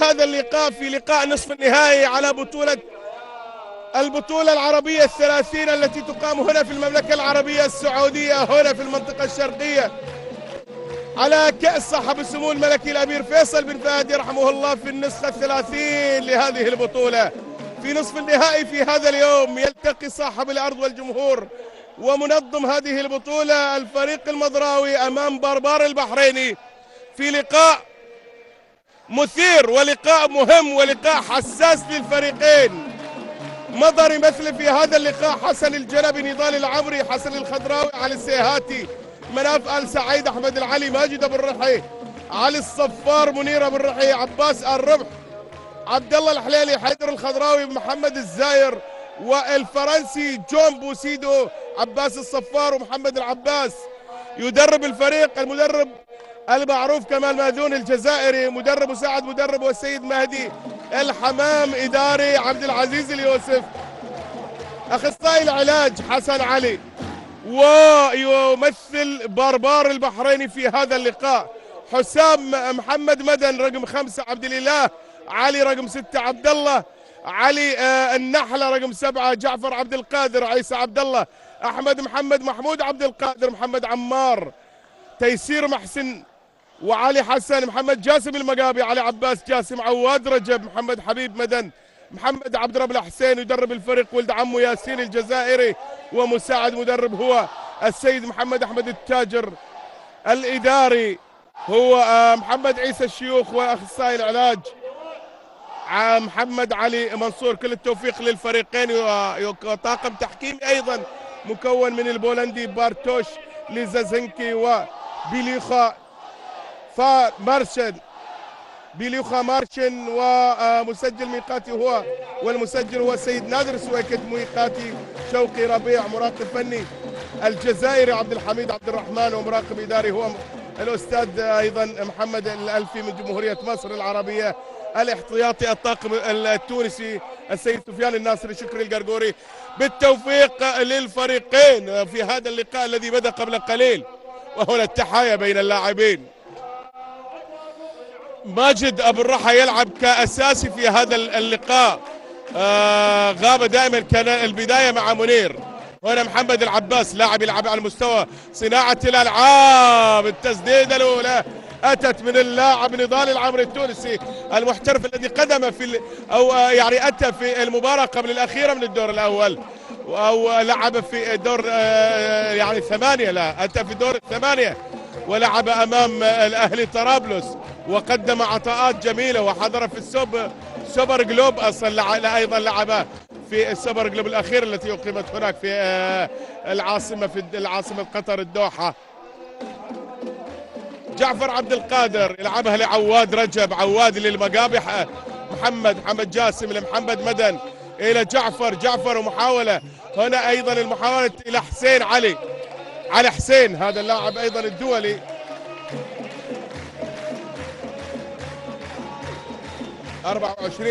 هذا اللقاء في لقاء نصف النهائي على البطولة العربية الثلاثين التي تقام هنا في المملكة العربية السعودية، هنا في المنطقة الشرقية، على كأس صاحب السمو الملكي الأمير فيصل بن فهد يرحمه الله في النسخة الثلاثين لهذه البطولة. في نصف النهائي في هذا اليوم يلتقي صاحب الأرض والجمهور ومنظم هذه البطولة الفريق المضراوي أمام بربار البحريني، في لقاء مثير ولقاء مهم ولقاء حساس للفريقين. مظهر مثل في هذا اللقاء حسن الجنبي، نضال العمري، حسن الخضراوي، علي السيهاتي، مناف آل سعيد، أحمد العلي، ماجد أبو الرحي، علي الصفار، منير أبو الرحي، عباس الربح، عبد الله الحليلي، حيدر الخضراوي، محمد الزاير، والفرنسي جون بوسيدو، عباس الصفار ومحمد العباس. يدرب الفريق المدرب المعروف كمال ماذون الجزائري، مدرب مساعد مدرب والسيد مهدي الحمام، إداري عبد العزيز اليوسف، أخصائي العلاج حسن علي. ويمثل بربار البحريني في هذا اللقاء حسام محمد مدن رقم 5، عبد الإله علي رقم 6، عبد الله علي النحلة رقم 7، جعفر عبد القادر، عيسى عبد الله، أحمد محمد، محمود عبد القادر، محمد عمار، تيسير محسن، وعلي حسن، محمد جاسم المقابي، علي عباس جاسم، عواد رجب، محمد حبيب مدن، محمد عبد رب الحسين. يدرب الفريق ولد عمه ياسين الجزائري، ومساعد مدرب هو السيد محمد أحمد التاجر. الإداري هو محمد عيسى الشيوخ، وأخصائي العلاج محمد علي منصور. كل التوفيق للفريقين، وطاقم تحكيمي أيضا مكون من البولندي بارتوش ليزازنكي وبيليخا بيليوخا مارشن، ومسجل ميقاتي والمسجل هو السيد نادر سويكت، ميقاتي شوقي ربيع، مراقب فني الجزائري عبد الحميد عبد الرحمن، ومراقب إداري هو الأستاذ أيضا محمد الألفي من جمهورية مصر العربية. الاحتياطي الطاقم التونسي السيد سفيان الناصري، شكري القرقوري. بالتوفيق للفريقين في هذا اللقاء الذي بدأ قبل قليل. وهنا التحايا بين اللاعبين. ماجد أبو الرحى يلعب كأساسي في هذا اللقاء، غاب دائما، كان البداية مع منير. هنا محمد العباس لاعب يلعب على مستوى صناعة الألعاب. التسديدة الأولى أتت من اللاعب نضال العمري التونسي المحترف الذي قدم يعني أتى في المباراة قبل الأخيرة من الدور الأول، أو لعب في الدور يعني 8، لا أتى في دور 8 ولعب أمام الأهلي طرابلس، وقدم عطاءات جميلة، وحضر في السوبر جلوب. أصلا أيضا لعب في السوبر جلوب الأخير التي أقيمت هناك في العاصمة قطر الدوحة. جعفر عبد القادر يلعبها لعواد رجب، عواد للمقابي، محمد جاسم لمحمد مدن، إلى جعفر ومحاولة هنا أيضا المحاولة إلى حسين علي حسين، هذا اللاعب أيضا الدولي.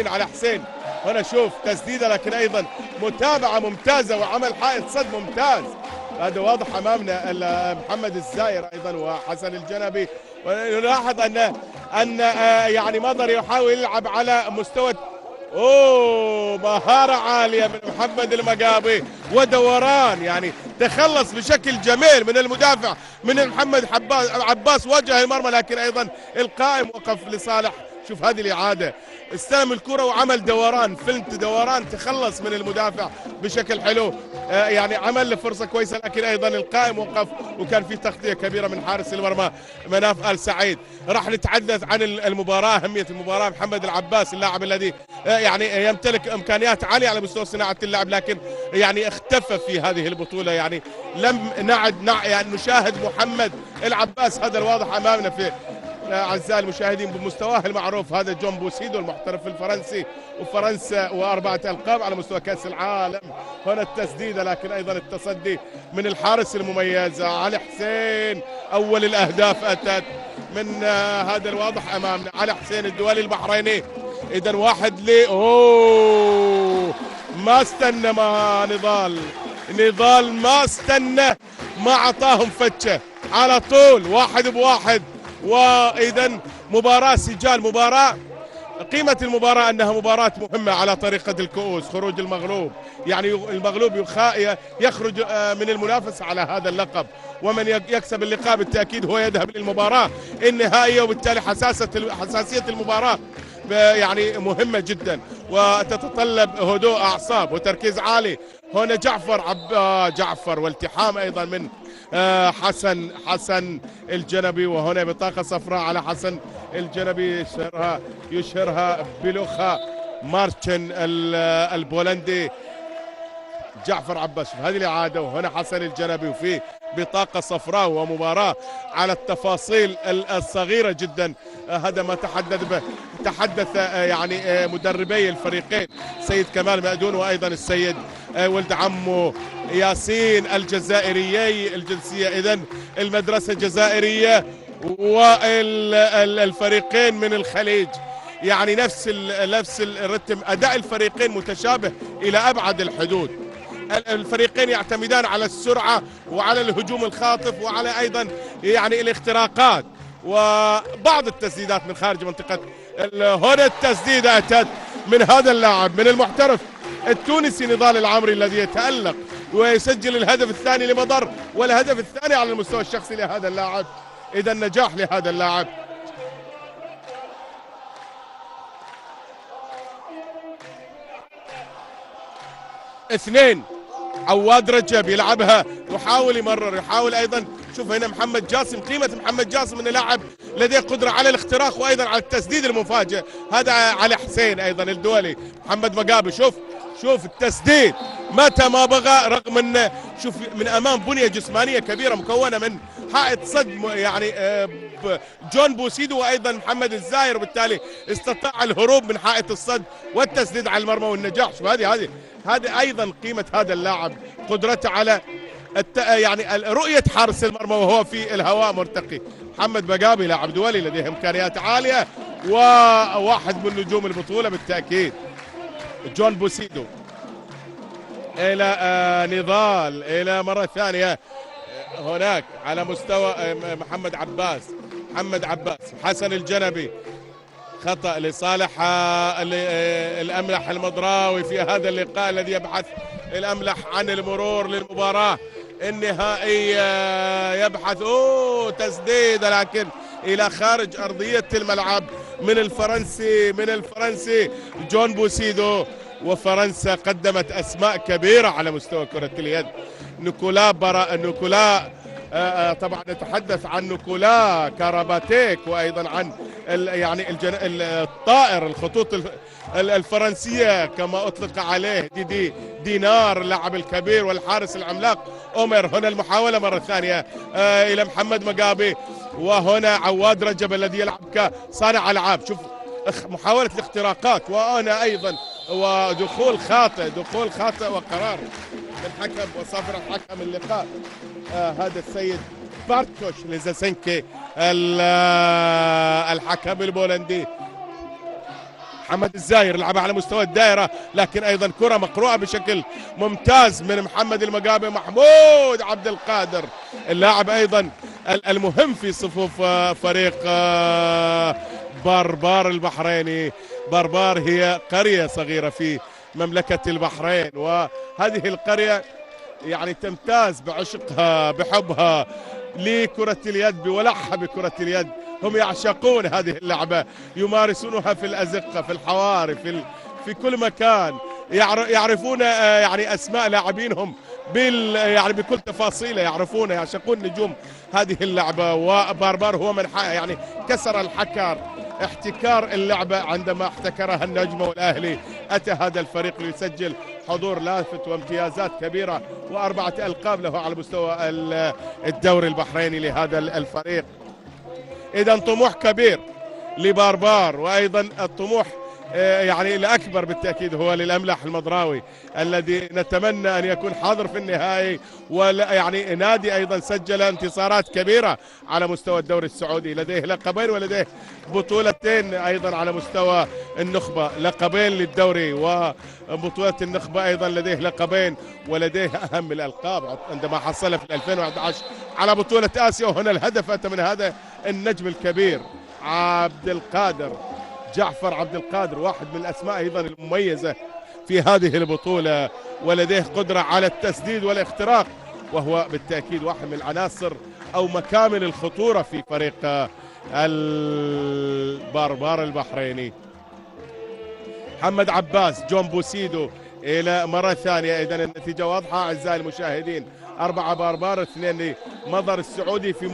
على حسين. هنا شوف تسديده، لكن ايضا متابعه ممتازه وعمل حائط صد ممتاز. هذا واضح امامنا محمد الزاير ايضا وحسن الجنبي. ونلاحظ ان يعني مظهر يحاول يلعب على مستوى مهاره عاليه من محمد المقابي، ودوران، يعني تخلص بشكل جميل من المدافع من محمد عباس، وجه المرمى، لكن ايضا القائم وقف لصالح. شوف هذه الإعادة، استلم الكرة وعمل دوران، فلت دوران، تخلص من المدافع بشكل حلو، يعني عمل له فرصة كويسة، لكن أيضا القائم وقف، وكان في تغطية كبيرة من حارس المرمى مناف آل سعيد. راح نتحدث عن المباراة، أهمية المباراة. محمد العباس اللاعب الذي يعني يمتلك إمكانيات عالية على مستوى صناعة اللعب، لكن يعني اختفى في هذه البطولة، يعني لم يعني نشاهد محمد العباس، هذا الواضح أمامنا في أعزائي المشاهدين بمستواه المعروف. هذا جون بوسيدو المحترف الفرنسي، وفرنسا و4 ألقاب على مستوى كأس العالم. هنا التسديدة، لكن أيضا التصدي من الحارس المميز علي حسين. أول الأهداف أتت من هذا الواضح أمامنا، علي حسين الدولي البحريني. إذا 1 ما استنى نضال ما استنى، ما أعطاهم فتشة، على طول 1-1. وإذا مباراة سجال، مباراة قيمة المباراة أنها مباراة مهمة على طريقة الكؤوس، خروج المغلوب، يعني المغلوب يخرج من المنافسة على هذا اللقب، ومن يكسب اللقاء بالتأكيد هو يذهب للمباراة النهائية، وبالتالي حساسية المباراة يعني مهمة جدا وتتطلب هدوء أعصاب وتركيز عالي. هنا جعفر والتحام أيضا من حسن الجنبي، وهنا بطاقة صفراء على حسن الجنبي يشهرها بلوخا مارتشن البولندي. جعفر عباس هذه الإعادة، وهنا حسن الجنبي وفي بطاقة صفراء، ومباراة على التفاصيل الصغيرة جدا. هذا ما تحدث يعني مدربي الفريقين سيد كمال مأدون وأيضا السيد ولد عمو ياسين الجزائريي الجنسية، إذن المدرسة الجزائرية والفريقين من الخليج، يعني نفس الرتم، أداء الفريقين متشابه إلى أبعد الحدود. الفريقين يعتمدان على السرعة وعلى الهجوم الخاطف وعلى أيضا يعني الاختراقات وبعض التسديدات من خارج منطقة. هنا التسديدة أتت من هذا اللاعب، من المحترف التونسي نضال العمري، الذي يتألق ويسجل الهدف الثاني لمضر والهدف الثاني على المستوى الشخصي لهذا اللاعب. إذا نجاح لهذا اللاعب. اثنين، عواد رجب يلعبها، يحاول يمرر، يحاول ايضا. شوف هنا محمد جاسم، قيمة محمد جاسم انه لاعب لديه قدرة على الاختراق وايضا على التسديد المفاجئ. هذا علي حسين ايضا الدولي. محمد مقابي، شوف التسديد متى ما بغى، رغم انه شوف من امام بنية جسمانية كبيرة مكونة من حائط صد يعني جون بوسيدو وايضا محمد الزاير، وبالتالي استطاع الهروب من حائط الصد والتسديد على المرمى والنجاح. شوف هذه ايضا قيمة هذا اللاعب، قدرته على يعني رؤية حارس المرمى وهو في الهواء مرتقي. محمد مقابي لاعب دولي لديه امكانيات عالية وواحد من نجوم البطولة بالتأكيد. جون بوسيدو الى نضال، الى مرة ثانية هناك على مستوى محمد عباس، حسن الجنبي، خطأ لصالح الأملح المضراوي في هذا اللقاء الذي يبحث الأملح عن المرور للمباراة النهائية. يبحث تسديدة لكن إلى خارج أرضية الملعب من الفرنسي جون بوسيدو. وفرنسا قدمت أسماء كبيرة على مستوى كرة اليد. نيكولا طبعا نتحدث عن نيكولا كاراباتيك، وايضا عن يعني الطائر الخطوط الفرنسيه كما اطلق عليه دينار اللاعب الكبير والحارس العملاق اومر. هنا المحاوله مره ثانيه الى محمد مقابي، وهنا عواد رجب الذي يلعب كصانع العاب. شوف محاوله الاختراقات، وانا ايضا ودخول خاطئ وقرار الحكم وصافر الحكم اللقاء هذا السيد بارتوش ليزاسينكي الحكم البولندي. محمد الزاير لعبها على مستوى الدائرة، لكن أيضا كرة مقروءة بشكل ممتاز من محمد المقابي. محمود عبد القادر اللاعب أيضا المهم في صفوف فريق باربار البحريني. باربار هي قرية صغيرة في مملكة البحرين، وهذه القرية يعني تمتاز بعشقها بحبها لكرة اليد، بولعها بكرة اليد. هم يعشقون هذه اللعبة، يمارسونها في الأزقة، في الحواري، في كل مكان. يعرفون يعني أسماء لاعبينهم يعني بكل تفاصيله، يعشقون نجوم هذه اللعبة. وباربار هو من يعني كسر احتكار اللعبة عندما احتكرها النجمة والأهلي. أتى هذا الفريق ليسجل حضور لافت وامتيازات كبيرة و4 ألقاب له على مستوى الدوري البحريني لهذا الفريق. إذا طموح كبير لباربار، وأيضا الطموح يعني الأكبر بالتأكيد هو للأملح المضراوي الذي نتمنى أن يكون حاضر في النهائي. ويعني نادي أيضا سجل انتصارات كبيرة على مستوى الدوري السعودي، لديه لقبين ولديه بطولتين أيضا على مستوى النخبة، لقبين للدوري وبطولة النخبة أيضا لديه لقبين، ولديه أهم الألقاب عندما حصل في 2011 على بطولة آسيا. وهنا الهدف أتى من هذا النجم الكبير عبد القادر جعفر عبد القادر واحد من الأسماء أيضا المميزة في هذه البطولة، ولديه قدرة على التسديد والاختراق، وهو بالتأكيد واحد من العناصر أو مكامن الخطورة في فريق الباربار البحريني. محمد عباس جون بوسيدو إلى مرة ثانية. إذن النتيجة واضحة أعزائي المشاهدين، 4 باربار 2 لمظر السعودي في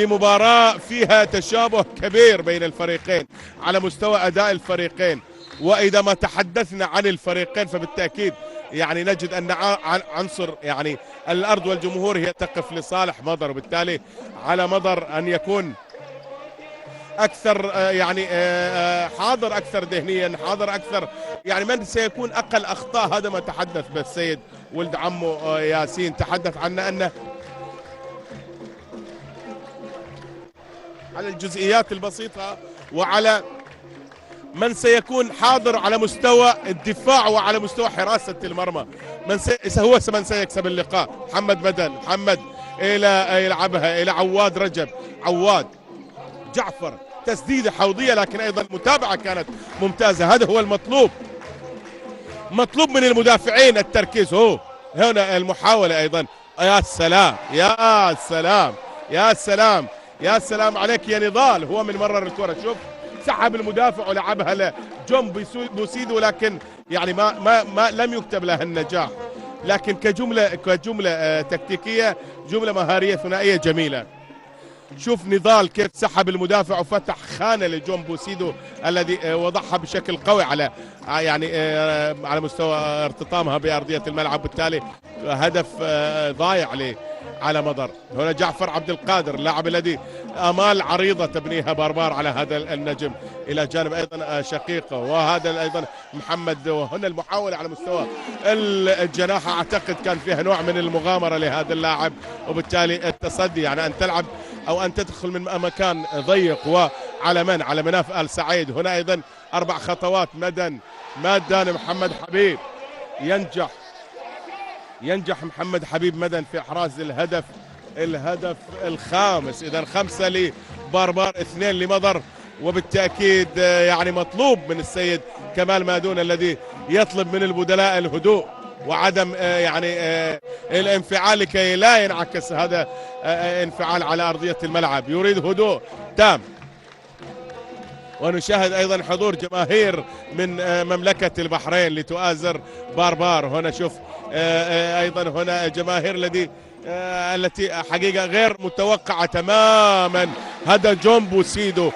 مباراة فيها تشابه كبير بين الفريقين على مستوى أداء الفريقين. وإذا ما تحدثنا عن الفريقين فبالتأكيد يعني نجد أن عنصر يعني الأرض والجمهور هي تقف لصالح مظر، وبالتالي على مظر أن يكون أكثر يعني حاضر أكثر ذهنيا، حاضر أكثر يعني من سيكون أقل أخطاء. هذا ما تحدث به السيد ولد عمه ياسين، تحدث عنه أنه على الجزئيات البسيطة وعلى من سيكون حاضر على مستوى الدفاع وعلى مستوى حراسة المرمى. هو من سيكسب اللقاء. محمد بدن، محمد إلى يلعبها إلى عواد رجب، عواد جعفر، تسديدة حوضية لكن أيضا المتابعة كانت ممتازة. هذا هو المطلوب، مطلوب من المدافعين التركيز. هنا المحاولة أيضا. يا سلام يا سلام يا سلام يا سلام عليك يا نضال. هو من مرر الكرة، شوف سحب المدافع ولعبها لجون بوسيدو، لكن يعني ما لم يكتب له النجاح، لكن كجملة تكتيكية جملة مهارية ثنائية جميلة. شوف نضال كيف سحب المدافع وفتح خانة لجون بوسيدو الذي وضعها بشكل قوي على يعني على مستوى ارتطامها بأرضية الملعب، بالتالي هدف ضايع على مضر. هنا جعفر عبد القادر اللاعب الذي آمال عريضة تبنيها باربار على هذا النجم، إلى جانب أيضا شقيقه، وهذا أيضا محمد. وهنا المحاولة على مستوى الجناح أعتقد كان فيها نوع من المغامرة لهذا اللاعب، وبالتالي التصدي يعني أن تلعب أو أن تدخل من مكان ضيق وعلى على مناف آل سعيد. هنا أيضا 4 خطوات. مدن محمد حبيب ينجح محمد حبيب مدن في إحراز الهدف الخامس. إذا 5 لباربار 2 لمضر، وبالتأكيد يعني مطلوب من السيد كمال مادون الذي يطلب من البدلاء الهدوء وعدم يعني الانفعال لكي لا ينعكس هذا انفعال على أرضية الملعب. يريد هدوء تام. ونشاهد أيضا حضور جماهير من مملكة البحرين لتؤازر باربار. هنا شوف أيضا هنا جماهير التي حقيقة غير متوقعة تماما. هذا جون بوسيدو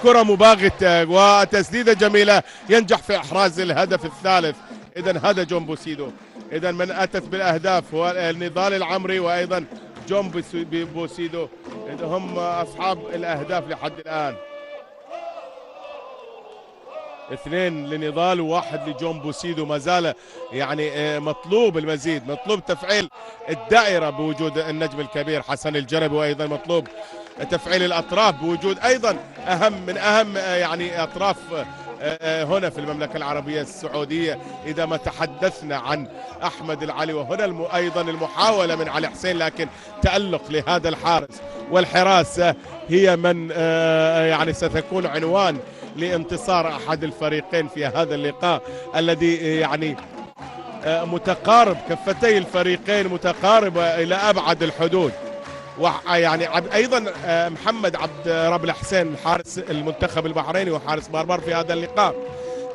كرة مباغتة وتسديدة جميلة، ينجح في إحراز الهدف الثالث. إذا هذا جون بوسيدو. إذا من أتت بالأهداف هو النضال العمري وأيضا جون بوسيدو، هم أصحاب الأهداف لحد الآن. 2 لنضال و1 لجون بوسيدو. ما زال يعني مطلوب المزيد، مطلوب تفعيل الدائرة بوجود النجم الكبير حسن الجربي، وأيضا مطلوب تفعيل الأطراف بوجود أيضا من أهم يعني أطراف هنا في المملكة العربية السعودية. إذا ما تحدثنا عن أحمد العلي، وهنا أيضا المحاولة من علي حسين، لكن تألق لهذا الحارس، والحراسة هي من يعني ستكون عنوان لانتصار أحد الفريقين في هذا اللقاء الذي يعني متقارب، كفتي الفريقين متقاربة إلى أبعد الحدود. ويعني أيضا محمد عبد رب الحسين حارس المنتخب البحريني وحارس باربار في هذا اللقاء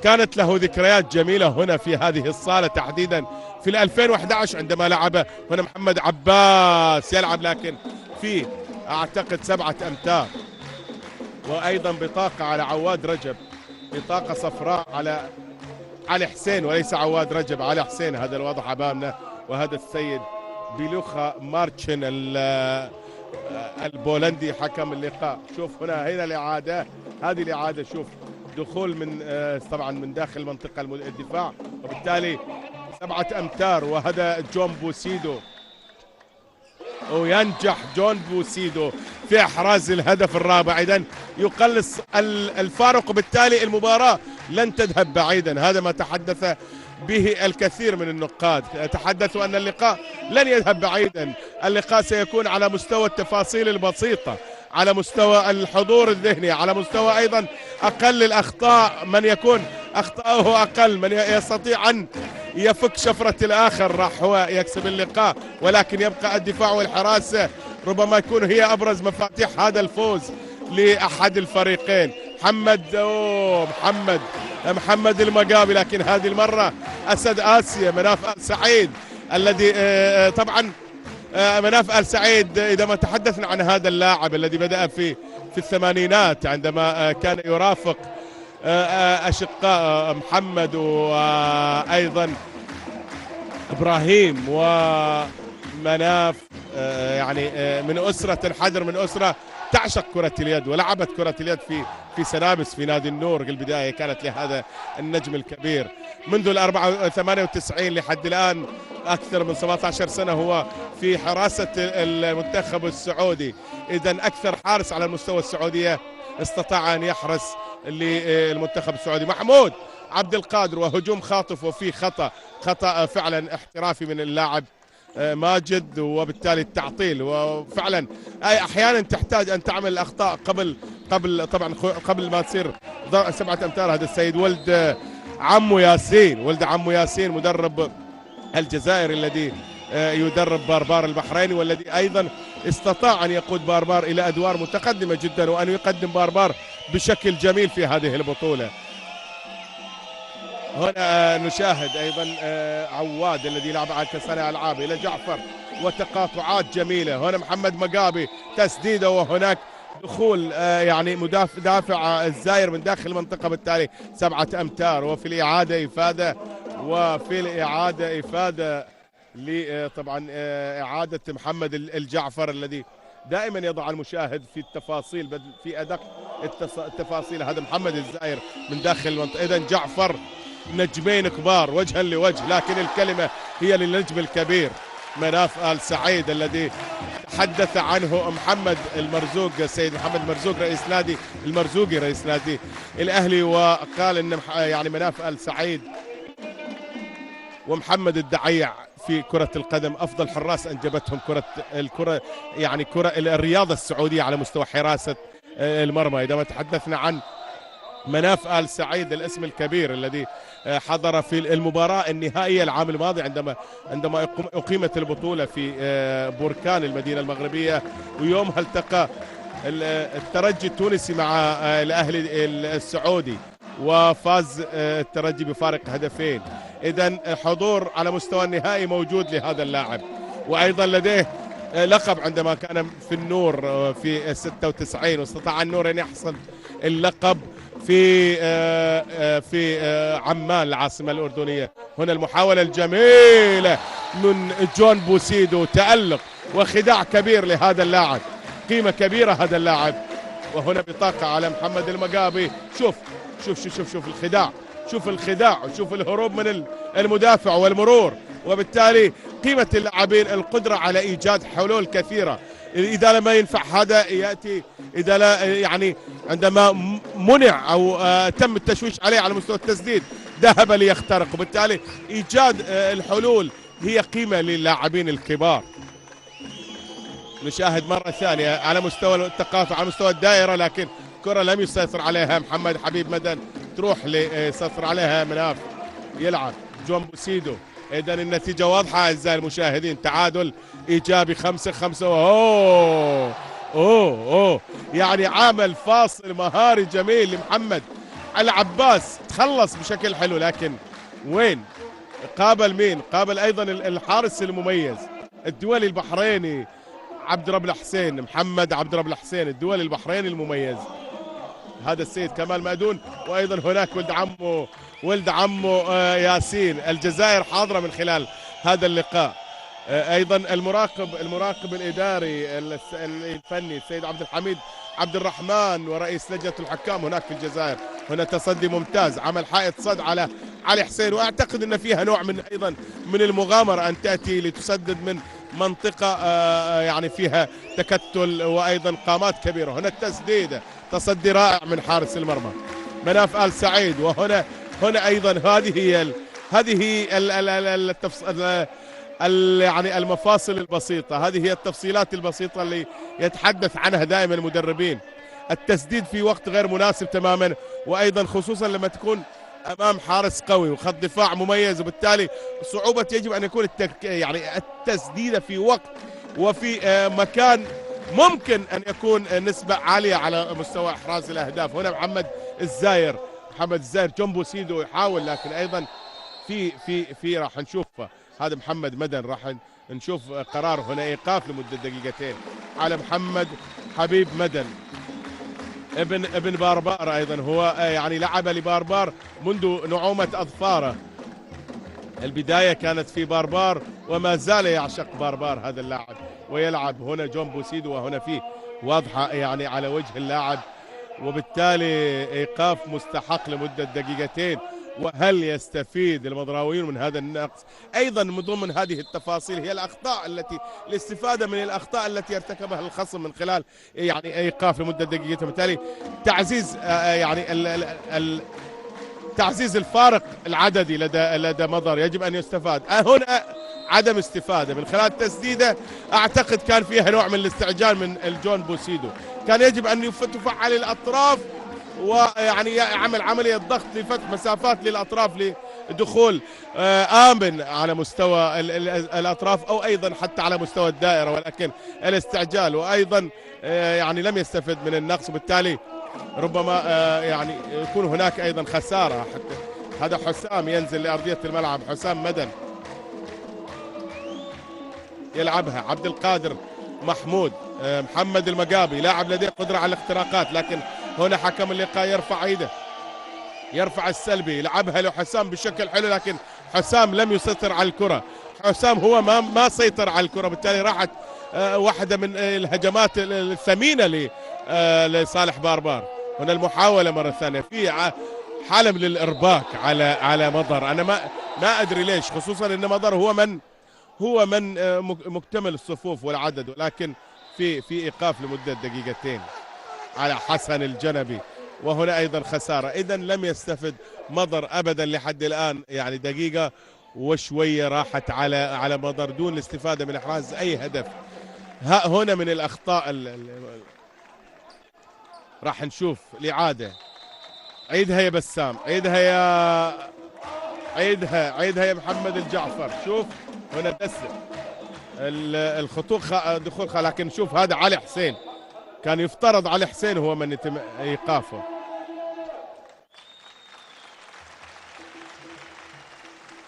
كانت له ذكريات جميلة هنا في هذه الصالة، تحديدا في 2011 عندما لعب هنا محمد عباس يلعب، لكن في أعتقد 7 أمتار. وأيضا بطاقة على عواد رجب، بطاقة صفراء على علي حسين وليس عواد رجب، علي حسين. هذا الواضح أمامنا. وهذا السيد بيلوخا مارتشن البولندي حكم اللقاء. شوف هنا الإعادة، هذه الإعادة. شوف دخول من طبعا من داخل منطقة الدفاع، وبالتالي 7 أمتار. وهذا جون بوسيدو، وينجح جون بوسيدو في إحراز الهدف الرابع. إذن يقلص الفارق، وبالتالي المباراة لن تذهب بعيدا. هذا ما تحدث به الكثير من النقاد، تحدثوا أن اللقاء لن يذهب بعيدا، اللقاء سيكون على مستوى التفاصيل البسيطة على مستوى الحضور الذهني، على مستوى أيضا أقل الأخطاء، من يكون أخطاءه أقل، من يستطيع أن يفك شفرة الآخر راح هو يكسب اللقاء. ولكن يبقى الدفاع والحراسة ربما يكون هي أبرز مفاتيح هذا الفوز لأحد الفريقين. محمد المقابي، لكن هذه المرة أسد آسيا مناف آل سعيد الذي طبعا مناف آل سعيد، إذا ما تحدثنا عن هذا اللاعب الذي بدأ في الثمانينات عندما كان يرافق أشقاء محمد وأيضا إبراهيم ومناف، يعني من أسرة تنحدر من أسرة تعشق كرة اليد، ولعبت كرة اليد في سنابس في نادي النور. البداية كانت لهذا النجم الكبير منذ 98 لحد الآن، أكثر من 17 سنة هو في حراسة المنتخب السعودي. إذا أكثر حارس على المستوى السعودية استطاع أن يحرس للمنتخب السعودي. محمود عبد القادر وهجوم خاطف، وفي خطأ فعلا احترافي من اللاعب ماجد، وبالتالي التعطيل. وفعلا احيانا تحتاج ان تعمل الاخطاء قبل ما تصير 7 امتار. هذا السيد ولد عمو ياسين مدرب الجزائر الذي يدرب باربار البحريني، والذي ايضا استطاع ان يقود باربار الى ادوار متقدمه جدا، وان يقدم باربار بشكل جميل في هذه البطوله. هنا نشاهد ايضا عواد الذي لعب على كسنة العاب الى جعفر، وتقاطعات جميله. هنا محمد مقابي تسديده، وهناك دخول يعني دافع الزاير من داخل المنطقه، بالتالي 7 امتار. وفي الاعاده افاده طبعا اعاده محمد الجعفر الذي دائما يضع المشاهد في التفاصيل، في ادق التفاصيل. هذا محمد الزاير من داخل المنطقه. اذا جعفر نجمين كبار وجها لوجه، لكن الكلمة هي للنجم الكبير مناف آل سعيد الذي تحدث عنه محمد المرزوق، السيد محمد مرزوق رئيس نادي المرزوقي رئيس نادي الأهلي، وقال ان يعني مناف آل سعيد ومحمد الدعيع في كرة القدم أفضل حراس أنجبتهم كرة الرياضة السعودية على مستوى حراسة المرمى. إذا ما تحدثنا عن مناف آل سعيد الاسم الكبير الذي حضر في المباراة النهائية العام الماضي عندما أقيمت البطولة في بركان المدينة المغربية، ويومها التقى الترجي التونسي مع الأهلي السعودي، وفاز الترجي بفارق هدفين. إذن حضور على مستوى النهائي موجود لهذا اللاعب، وأيضا لديه لقب عندما كان في النور في 96، واستطاع النور أن يحصل اللقب في عمان العاصمة الأردنية. هنا المحاولة الجميلة من جون بوسيدو، تألق وخداع كبير لهذا اللاعب، قيمة كبيرة هذا اللاعب. وهنا بطاقة على محمد المقابي. شوف الخداع، شوف الهروب من المدافع والمرور، وبالتالي قيمة اللاعبين القدرة على إيجاد حلول كثيرة. إذا لم ينفع هذا يأتي، إذا لا يعني عندما منع أو تم التشويش عليه على مستوى التسديد ذهب ليخترق، وبالتالي إيجاد الحلول هي قيمة للاعبين الكبار. نشاهد مرة ثانية على مستوى التقاطع على مستوى الدائرة، لكن كرة لم يسيطر عليها محمد حبيب مدن، تروح ليسيطر عليها مناف، يلعب جون بوسيدو. إذا النتيجة واضحة أعزائي المشاهدين، تعادل إيجابي 5-5. أوه يعني عامل فاصل مهاري جميل لمحمد العباس، تخلص بشكل حلو، لكن وين قابل مين؟ قابل أيضا الحارس المميز الدولي البحريني عبد رب الحسين، محمد عبد رب الحسين الدولي البحريني المميز، هذا السيد كمال مأدون. وأيضا هناك ولد عمه ياسين. الجزائر حاضرة من خلال هذا اللقاء. أيضا المراقب الإداري الفني السيد عبد الحميد عبد الرحمن ورئيس لجنة الحكام هناك في الجزائر. هنا تصدي ممتاز، عمل حائط صد على علي حسين، وأعتقد أن فيها نوع من المغامرة أن تأتي لتسدد من منطقة يعني فيها تكتل وأيضا قامات كبيرة. هنا التسديدة، تصدي رائع من حارس المرمى مناف آل سعيد. وهنا أيضا هذه يعني المفاصل البسيطة. هذه هي التفصيلات البسيطة اللي يتحدث عنها دائما المدربين. التسديد في وقت غير مناسب تماما، وأيضا خصوصا لما تكون أمام حارس قوي وخط دفاع مميز، وبالتالي صعوبة يجب أن يكون يعني التسديدة في وقت وفي مكان ممكن أن يكون نسبة عالية على مستوى إحراز الأهداف. هنا محمد الزاير جنبه سيدو يحاول، لكن أيضا في راح نشوف هذا محمد مدن، راح نشوف قرار هنا إيقاف لمدة دقيقتين على محمد حبيب مدن ابن باربار. أيضا هو يعني لعب لباربار منذ نعومة أظفاره. البداية كانت في باربار وما زال يعشق باربار هذا اللاعب، ويلعب هنا جون بوسيدو، وهنا فيه واضحة يعني على وجه اللاعب، وبالتالي إيقاف مستحق لمدة دقيقتين. وهل يستفيد المضراويون من هذا النقص؟ أيضا من ضمن هذه التفاصيل هي الأخطاء الاستفادة من الأخطاء التي ارتكبها الخصم من خلال يعني إيقاف لمدة دقيقتين، وبالتالي تعزيز يعني تعزيز الفارق العددي لدى مضر يجب أن يستفاد. هنا عدم استفادة من خلال التسديدة، أعتقد كان فيها نوع من الاستعجال من الجون بوسيدو، كان يجب أن تفعل الأطراف ويعني يعمل عملية ضغط لفتح مسافات للأطراف لدخول آمن على مستوى الأطراف، أو أيضا حتى على مستوى الدائرة، ولكن الاستعجال وأيضا يعني لم يستفد من النقص، وبالتالي ربما يعني يكون هناك أيضا خسارة. حتى هذا حسام ينزل لأرضية الملعب، حسام مدن يلعبها عبد القادر محمود. محمد المقابي لاعب لديه قدرة على الاختراقات، لكن هنا حكم اللقاء يرفع ايده، يرفع السلبي، لعبها لحسام بشكل حلو، لكن حسام لم يسيطر على الكرة. حسام هو ما سيطر على الكرة، بالتالي راحت واحدة من الهجمات الثمينة لصالح باربار. هنا المحاولة مرة ثانية، في حالة من الإرباك على مضر. أنا ما أدري ليش، خصوصا أن مضر هو من مكتمل الصفوف والعدد، ولكن في إيقاف لمدة دقيقتين على حسن الجنبي، وهنا أيضا خسارة. إذا لم يستفد مضر أبدا لحد الآن، يعني دقيقة وشوية راحت على مضر دون الاستفادة من إحراز أي هدف. هنا من الأخطاء راح نشوف الإعادة. عيدها يا بسام، عيدها يا محمد الجعفر. شوف هنا الخطوط دخول، لكن شوف هذا علي حسين، كان يفترض علي حسين هو من يتم ايقافه.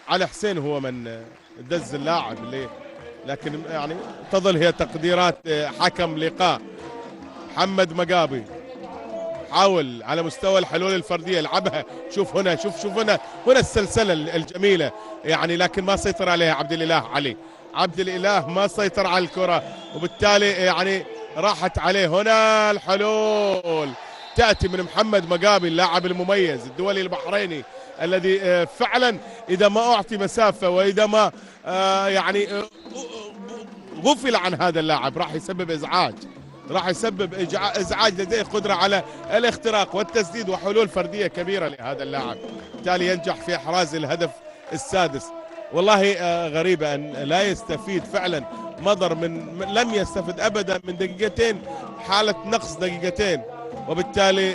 علي حسين هو من دز اللاعب اللي، لكن يعني تظل هي تقديرات حكم لقاء. محمد مقابي حاول على مستوى الحلول الفرديه، لعبها. شوف هنا هنا السلسله الجميله يعني، لكن ما سيطر عليها عبد الاله علي. عبد الاله ما سيطر على الكره، وبالتالي يعني راحت عليه. هنا الحلول تأتي من محمد مقابي، اللاعب المميز الدولي البحريني الذي فعلا إذا ما أعطي مسافة وإذا ما يعني غفل عن هذا اللاعب راح يسبب إزعاج لديه قدرة على الاختراق والتسديد وحلول فردية كبيرة لهذا اللاعب، بالتالي ينجح في إحراز الهدف السادس. والله غريبة أن لا يستفيد فعلا مضر لم يستفد أبدا من دقيقتين، حالة نقص دقيقتين، وبالتالي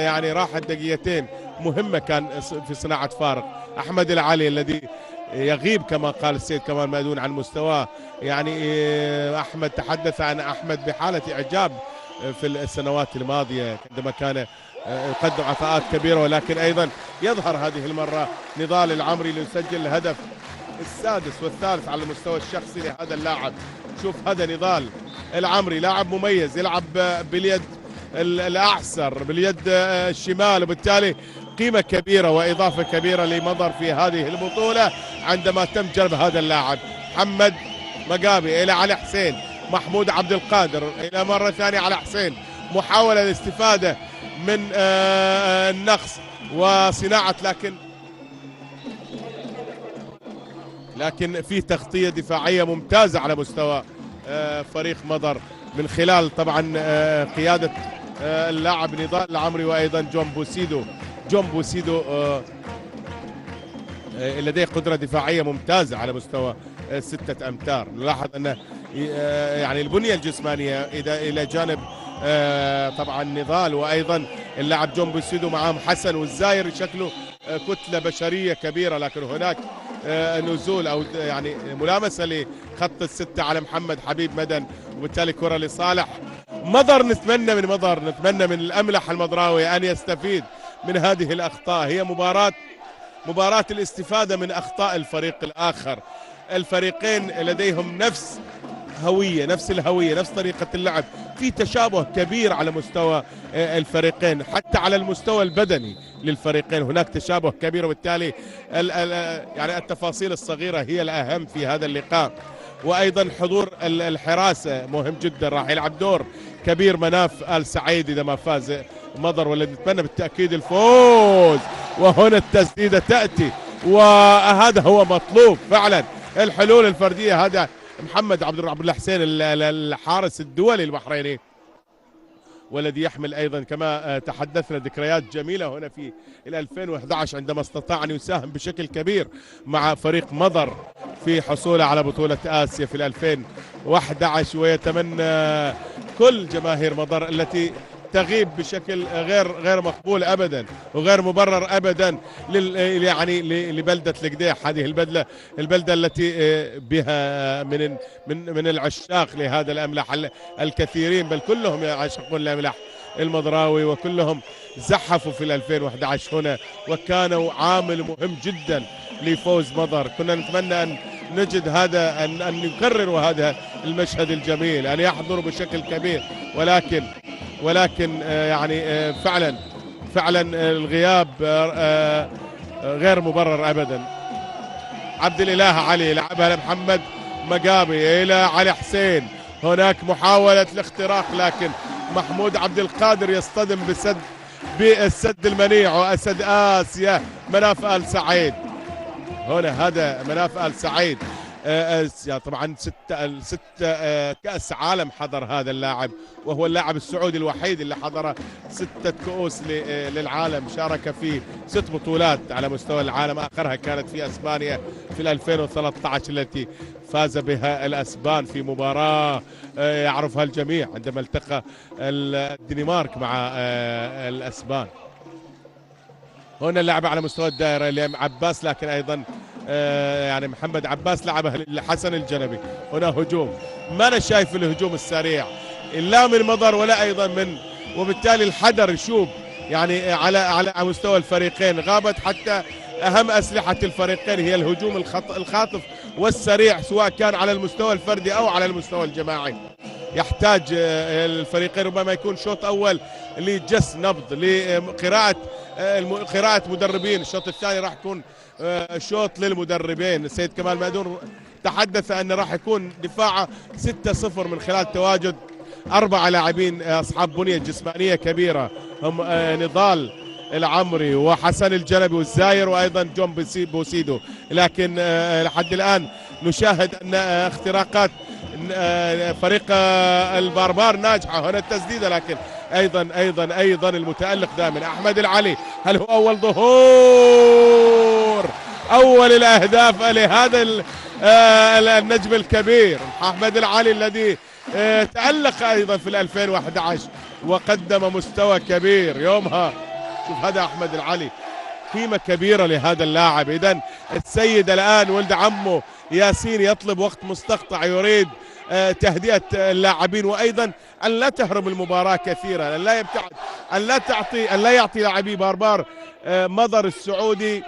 يعني راحت دقيقتين مهمة كان في صناعة فارق. أحمد العلي الذي يغيب كما قال السيد كمال مأدون عن مستواه، يعني أحمد تحدث عن أحمد بحالة إعجاب في السنوات الماضية عندما كان يقدم عطاءات كبيرة، ولكن أيضا يظهر هذه المرة نضال العمري ليسجل الهدف السادس والثالث على المستوى الشخصي لهذا اللاعب. شوف هذا نضال العمري، لاعب مميز يلعب باليد الأعسر باليد الشمال، وبالتالي قيمة كبيرة وإضافة كبيرة لمضر في هذه البطولة عندما تم جلب هذا اللاعب. محمد مقابي إلى علي حسين، محمود عبد القادر إلى مرة ثانية على حسين، محاولة الاستفادة من النقص وصناعة، لكن في تغطية دفاعية ممتازة على مستوى فريق مضر من خلال طبعا قيادة اللاعب نضال العمري وأيضا جون بوسيدو لديه قدرة دفاعية ممتازة على مستوى 6 أمتار. نلاحظ أن يعني البنية الجسمانية إلى جانب طبعا نضال، وأيضا اللاعب جون بوسيدو معهم حسن والزاير شكله كتلة بشرية كبيرة، لكن هناك نزول أو يعني ملامسة لخط الستة على محمد حبيب مدن، وبالتالي كرة لصالح مضر. نتمنى من الأملح المضراوي أن يستفيد من هذه الأخطاء. هي مباراة الاستفادة من أخطاء الفريق الآخر. الفريقين لديهم نفس الهوية، نفس طريقة اللعب، في تشابه كبير على مستوى الفريقين، حتى على المستوى البدني للفريقين هناك تشابه كبير، وبالتالي يعني التفاصيل الصغيرة هي الأهم في هذا اللقاء. وأيضا حضور الحراسة مهم جدا، راح يلعب دور كبير مناف آل سعيد إذا ما فاز مضر، والذي نتمنى بالتأكيد الفوز. وهنا التسديدة تأتي، وهذا هو مطلوب فعلا. الحلول الفردية، هذا محمد عبد الحسين الحارس الدولي البحريني، والذي يحمل أيضا كما تحدثنا ذكريات جميلة هنا في 2011 عندما استطاع أن يساهم بشكل كبير مع فريق مضر في حصوله على بطولة آسيا في 2011. ويتمنى كل جماهير مضر التي تغيب بشكل غير مقبول ابدا وغير مبرر ابدا يعني لبلده القديح، هذه البلده التي بها من العشاق لهذا الاملح الكثيرين، بل كلهم يعشقون الاملح المضراوي، وكلهم زحفوا في 2011 هنا وكانوا عامل مهم جدا لفوز مضر. كنا نتمنى ان نجد هذا ان يكرروا هذا المشهد الجميل، ان يحضروا بشكل كبير، ولكن يعني فعلا الغياب غير مبرر ابدا. عبد الاله علي لعبها لمحمد مقابي الى علي حسين، هناك محاولة الاختراق لكن محمود عبد القادر يصطدم بالسد المنيع، واسد اسيا مناف آل سعيد. هنا هذا مناف آل سعيد طبعا ستة كأس عالم حضر هذا اللاعب، وهو اللاعب السعودي الوحيد اللي حضر 6 كؤوس للعالم، شارك في 6 بطولات على مستوى العالم، آخرها كانت في أسبانيا في 2013 التي فاز بها الأسبان في مباراة يعرفها الجميع عندما التقى الدنمارك مع الأسبان. هنا اللعبة على مستوى الدائرة لعباس، لكن أيضا يعني محمد عباس لعبها لحسن الجنبي. هنا هجوم، ما أنا شايف الهجوم السريع لا من مضر ولا أيضا وبالتالي الحذر يشوب يعني على مستوى الفريقين. غابت حتى أهم أسلحة الفريقين هي الهجوم الخاطف والسريع، سواء كان على المستوى الفردي أو على المستوى الجماعي. يحتاج الفريقين ربما يكون شوط أول لجس نبض، لقراءة مدربين. الشوط الثاني راح يكون شوط للمدربين. السيد كمال مأدون تحدث أن راح يكون دفاع 6-0 من خلال تواجد 4 لاعبين أصحاب بنية جسمانية كبيرة، هم نضال العمري وحسن الجنبي والزاير وأيضا جون بوسيدو. لكن لحد الآن نشاهد أن اختراقات فريق الباربار ناجحة. هنا التسديدة، لكن أيضا المتألق دائما أحمد العلي. هل هو أول ظهور، أول الأهداف لهذا النجم الكبير أحمد العلي الذي تألق أيضا في 2011 وقدم مستوى كبير يومها. شوف هذا أحمد العلي، قيمة كبيرة لهذا اللاعب. إذن السيد الآن ولد عمه ياسين يطلب وقت مستقطع، يريد تهدئة اللاعبين، وأيضا أن لا تهرب المباراة كثيرا، أن لا يبتعد، أن لا يعطي لاعبي باربار مضر السعودي،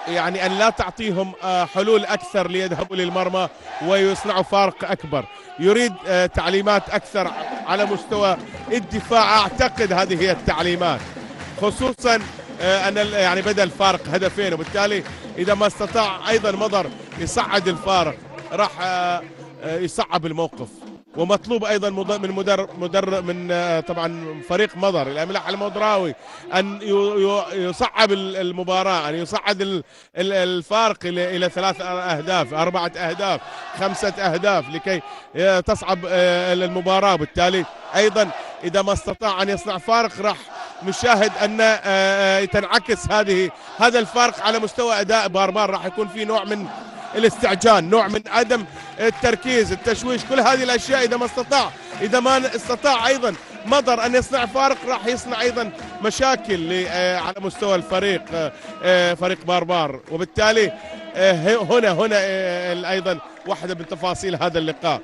يعني أن لا تعطيهم حلول أكثر ليذهبوا للمرمى ويصنعوا فارق أكبر. يريد تعليمات أكثر على مستوى الدفاع. أعتقد هذه هي التعليمات، خصوصا أن يعني بدأ الفارق هدفين، وبالتالي إذا ما استطاع أيضا مضر يصعد الفارق راح يصعب الموقف. ومطلوب ايضا من طبعا فريق مضر الاملاح المضراوي ان يصعب المباراه، ان يصعد الفارق الى 3 أهداف 4 أهداف 5 أهداف لكي تصعب المباراه. بالتالي ايضا اذا ما استطاع ان يصنع فارق راح نشاهد ان تنعكس هذا الفارق على مستوى اداء باربار. راح يكون في نوع من الاستعجال، نوع من عدم التركيز، التشويش، كل هذه الاشياء اذا ما استطاع ايضا مضر ان يصنع فارق، راح يصنع ايضا مشاكل على مستوى الفريق، فريق باربار. وبالتالي هنا ايضا واحده من تفاصيل هذا اللقاء،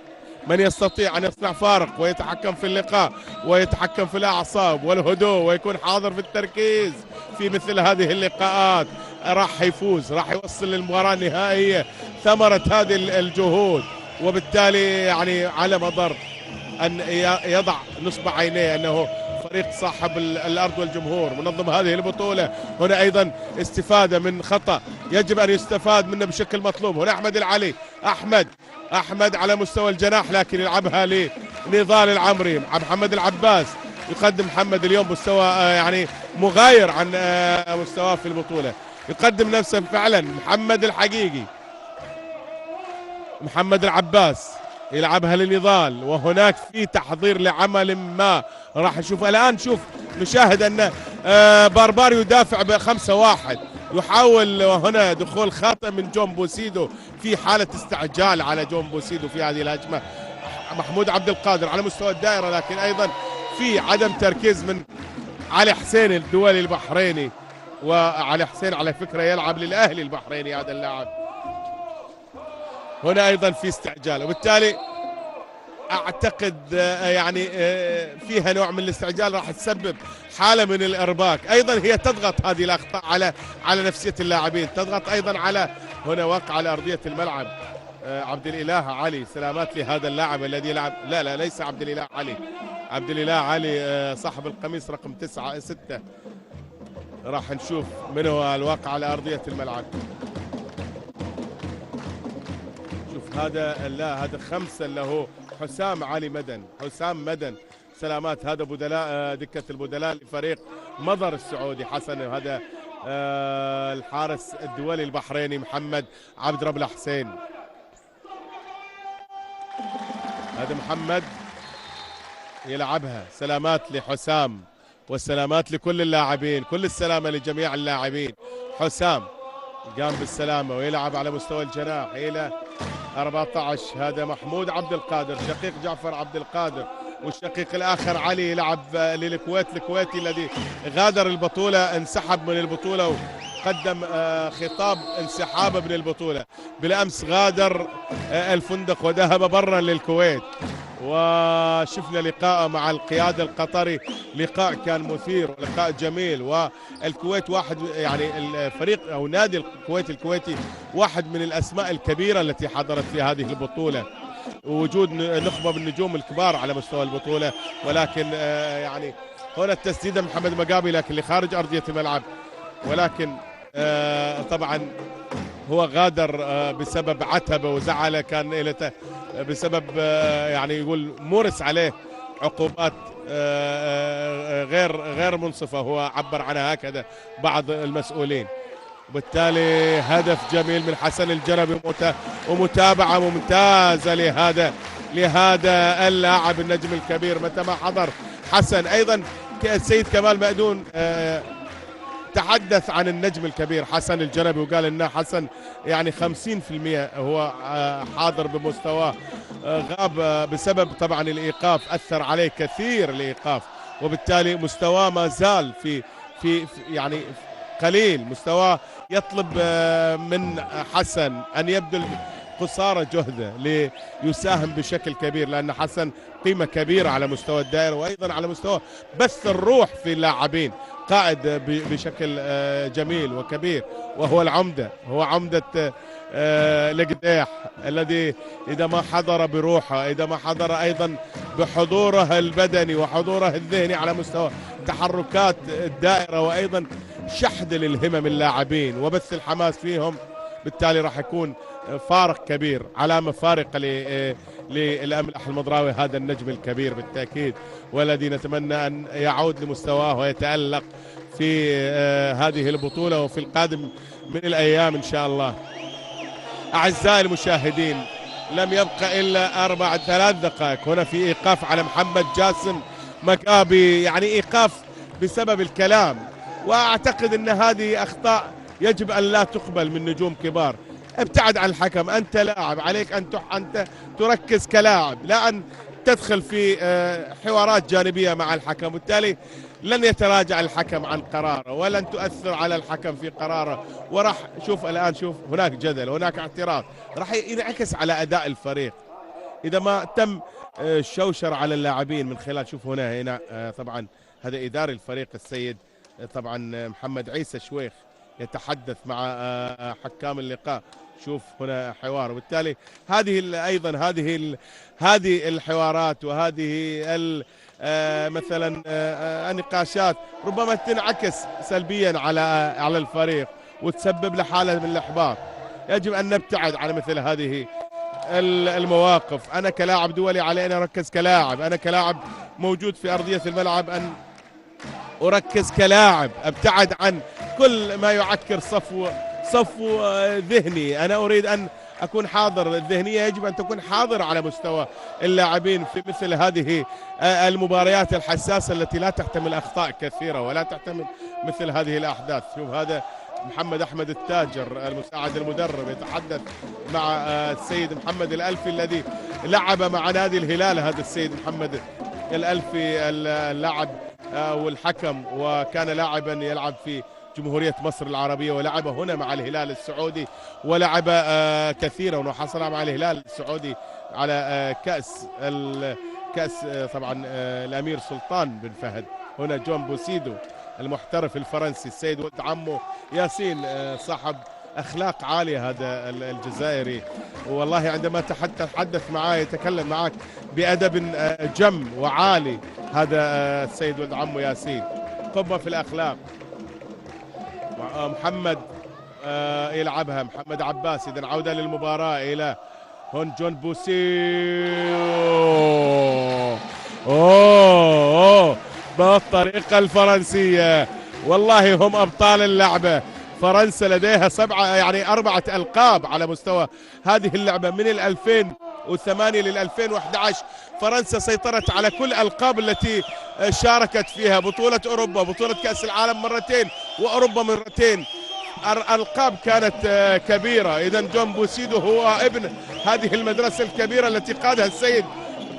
من يستطيع ان يصنع فارق ويتحكم في اللقاء ويتحكم في الاعصاب والهدوء ويكون حاضر في التركيز في مثل هذه اللقاءات راح يفوز، راح يوصل للمباراه النهائيه ثمره هذه الجهود. وبالتالي يعني على مضر ان يضع نصب عينيه انه فريق صاحب الارض والجمهور منظم هذه البطوله. هنا ايضا استفاده من خطا يجب ان يستفاد منه بشكل مطلوب. هنا احمد العلي، احمد على مستوى الجناح لكن يلعبها لنضال العمري مع محمد العباس. يقدم محمد اليوم مستوى يعني مغاير عن مستواه في البطوله، يقدم نفسه فعلا محمد الحقيقي. محمد العباس يلعبها لنضال، وهناك في تحضير لعمل ما راح نشوف الان. نشاهد ان باربار يدافع ب5-1، يحاول وهنا دخول خاطئ من جون بوسيدو في حاله استعجال على جون بوسيدو في هذه الهجمه. محمود عبد القادر على مستوى الدائره، لكن ايضا في عدم تركيز من علي حسين الدولي البحريني، وعلي حسين على فكره يلعب للاهلي البحريني هذا اللاعب. هنا ايضا في استعجال، وبالتالي اعتقد يعني فيها نوع من الاستعجال راح تسبب حاله من الارباك. ايضا هي تضغط هذه الاخطاء على نفسيه اللاعبين، تضغط ايضا على هنا وقع على ارضيه الملعب. عبد الاله علي، سلامات لهذا اللاعب الذي لعب، لا ليس عبد الاله علي، عبد الاله علي صاحب القميص رقم 6. راح نشوف من هو الواقع على ارضيه الملعب. هذا 5 اللي هو حسام علي مدن، حسام مدن، سلامات. هذا بدلاء دكة البدلاء لفريق مضر السعودي حسن. هذا الحارس الدولي البحريني محمد عبد رب الحسين. هذا محمد يلعبها، سلامات لحسام والسلامات لكل اللاعبين، كل السلامة لجميع اللاعبين. حسام قام بالسلامة ويلعب على مستوى الجناح إلى 14. هذا محمود عبد القادر شقيق جعفر عبد القادر، والشقيق الآخر علي يلعب للكويت. الكويتي الذي غادر البطولة، انسحب من البطولة وقدم خطاب انسحابه من البطولة. بالأمس غادر الفندق وذهب برا للكويت، وشفنا لقاء مع القيادة القطري، لقاء كان مثير ولقاء جميل. والكويت واحد يعني الفريق أو نادي الكويت الكويتي واحد من الأسماء الكبيرة التي حضرت في هذه البطولة، ووجود نخبة من النجوم الكبار على مستوى البطولة. ولكن يعني هنا التسديدة محمد مقابي لكن لخارج أرضية الملعب، ولكن طبعا هو غادر بسبب عتبة وزعله كان بسبب يعني يقول مورس عليه عقوبات غير منصفة، هو عبر عنها هكذا بعض المسؤولين. وبالتالي هدف جميل من حسن الجنبي ومتابعة ممتازة لهذا اللاعب النجم الكبير. متى ما حضر حسن أيضا السيد كمال مأدون تحدث عن النجم الكبير حسن الجنبي، وقال ان حسن يعني 50% هو حاضر بمستواه، غاب بسبب طبعا الايقاف، اثر عليه كثير الايقاف، وبالتالي مستواه ما زال في يعني قليل. مستواه يطلب من حسن ان يبذل قصارى جهده ليساهم بشكل كبير، لان حسن قيمه كبيره على مستوى الدائره وايضا على مستوى بث الروح في اللاعبين، قائد بشكل جميل وكبير، وهو العمده، هو عمده القديح الذي اذا ما حضر بروحه، اذا ما حضر ايضا بحضوره البدني وحضوره الذهني على مستوى تحركات الدائره وايضا شحذ للهمم اللاعبين وبث الحماس فيهم، بالتالي راح يكون فارق كبير، علامة فارقة للأملح المضراوي، هذا النجم الكبير بالتأكيد، والذي نتمنى أن يعود لمستواه ويتألق في هذه البطولة وفي القادم من الأيام إن شاء الله. أعزائي المشاهدين، لم يبقى إلا 3 دقائق. هنا في إيقاف على محمد جاسم مقابي، يعني إيقاف بسبب الكلام، وأعتقد أن هذه أخطاء يجب أن لا تقبل من نجوم كبار. ابتعد عن الحكم، أنت لاعب، عليك أنت تركز كلاعب، لا أن تدخل في حوارات جانبية مع الحكم، وبالتالي لن يتراجع الحكم عن قراره ولن تؤثر على الحكم في قراره. وراح شوف الآن، شوف هناك جدل، هناك اعتراض راح ينعكس على أداء الفريق إذا ما تم الشوشر على اللاعبين من خلال، شوف هنا طبعا هذا إداري الفريق السيد طبعا محمد عيسى شويخ يتحدث مع حكام اللقاء. شوف هنا حوار، وبالتالي هذه ايضا هذه الحوارات وهذه مثلا النقاشات ربما تنعكس سلبيا على الفريق وتسبب له حاله من الاحباط. يجب ان نبتعد عن مثل هذه المواقف. انا كلاعب دولي علي ان اركز كلاعب، انا كلاعب موجود في ارضيه الملعب ان اركز كلاعب، ابتعد عن كل ما يعكر صفو ذهني. انا اريد ان اكون حاضر، الذهنيه يجب ان تكون حاضره على مستوى اللاعبين في مثل هذه المباريات الحساسه التي لا تحتمل اخطاء كثيره ولا تحتمل مثل هذه الاحداث. شوف هذا محمد احمد التاجر المساعد المدرب يتحدث مع السيد محمد الالفي الذي لعب مع نادي الهلال. هذا السيد محمد الالفي اللاعب والحكم، وكان لاعبا يلعب في جمهورية مصر العربية، ولعب هنا مع الهلال السعودي، ولعب كثيرا وحصل مع الهلال السعودي على كأس طبعا الأمير سلطان بن فهد. هنا جون بوسيدو المحترف الفرنسي، السيد ولد عمه ياسين صاحب أخلاق عالية هذا الجزائري، والله عندما تحدث معي يتكلم معك بأدب جم وعالي. هذا السيد ولد عمه ياسين قمة في الأخلاق. محمد يلعبها محمد عباس. إذا عودة للمباراة إلى هون جون بوسيدو بالطريقة الفرنسية، والله هم أبطال اللعبة. فرنسا لديها 4 ألقاب على مستوى هذه اللعبة من 2008 لل 2011. فرنسا سيطرت على كل الألقاب التي شاركت فيها، بطولة أوروبا، بطولة كأس العالم مرتين، وأوروبا مرتين. ألقاب كانت كبيرة. إذا جون بوسيدو هو ابن هذه المدرسة الكبيرة التي قادها السيد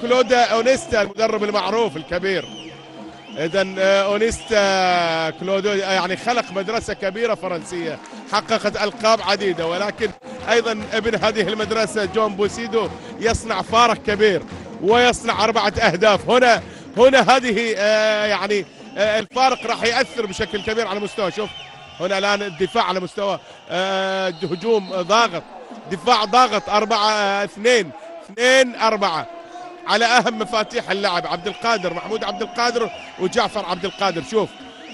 كلود أونيستا المدرب المعروف الكبير. إذا أونيستا كلودو يعني خلق مدرسة كبيرة فرنسية حققت ألقاب عديدة، ولكن أيضا ابن هذه المدرسة جون بوسيدو يصنع فارق كبير ويصنع 4 أهداف. هنا هذه يعني الفارق راح يأثر بشكل كبير على مستوى. شوف هنا الآن الدفاع على مستوى هجوم ضاغط، دفاع ضاغط 4-2-4 على أهم مفاتيح اللعب، عبد القادر محمود عبد القادر وجعفر عبد القادر. شوف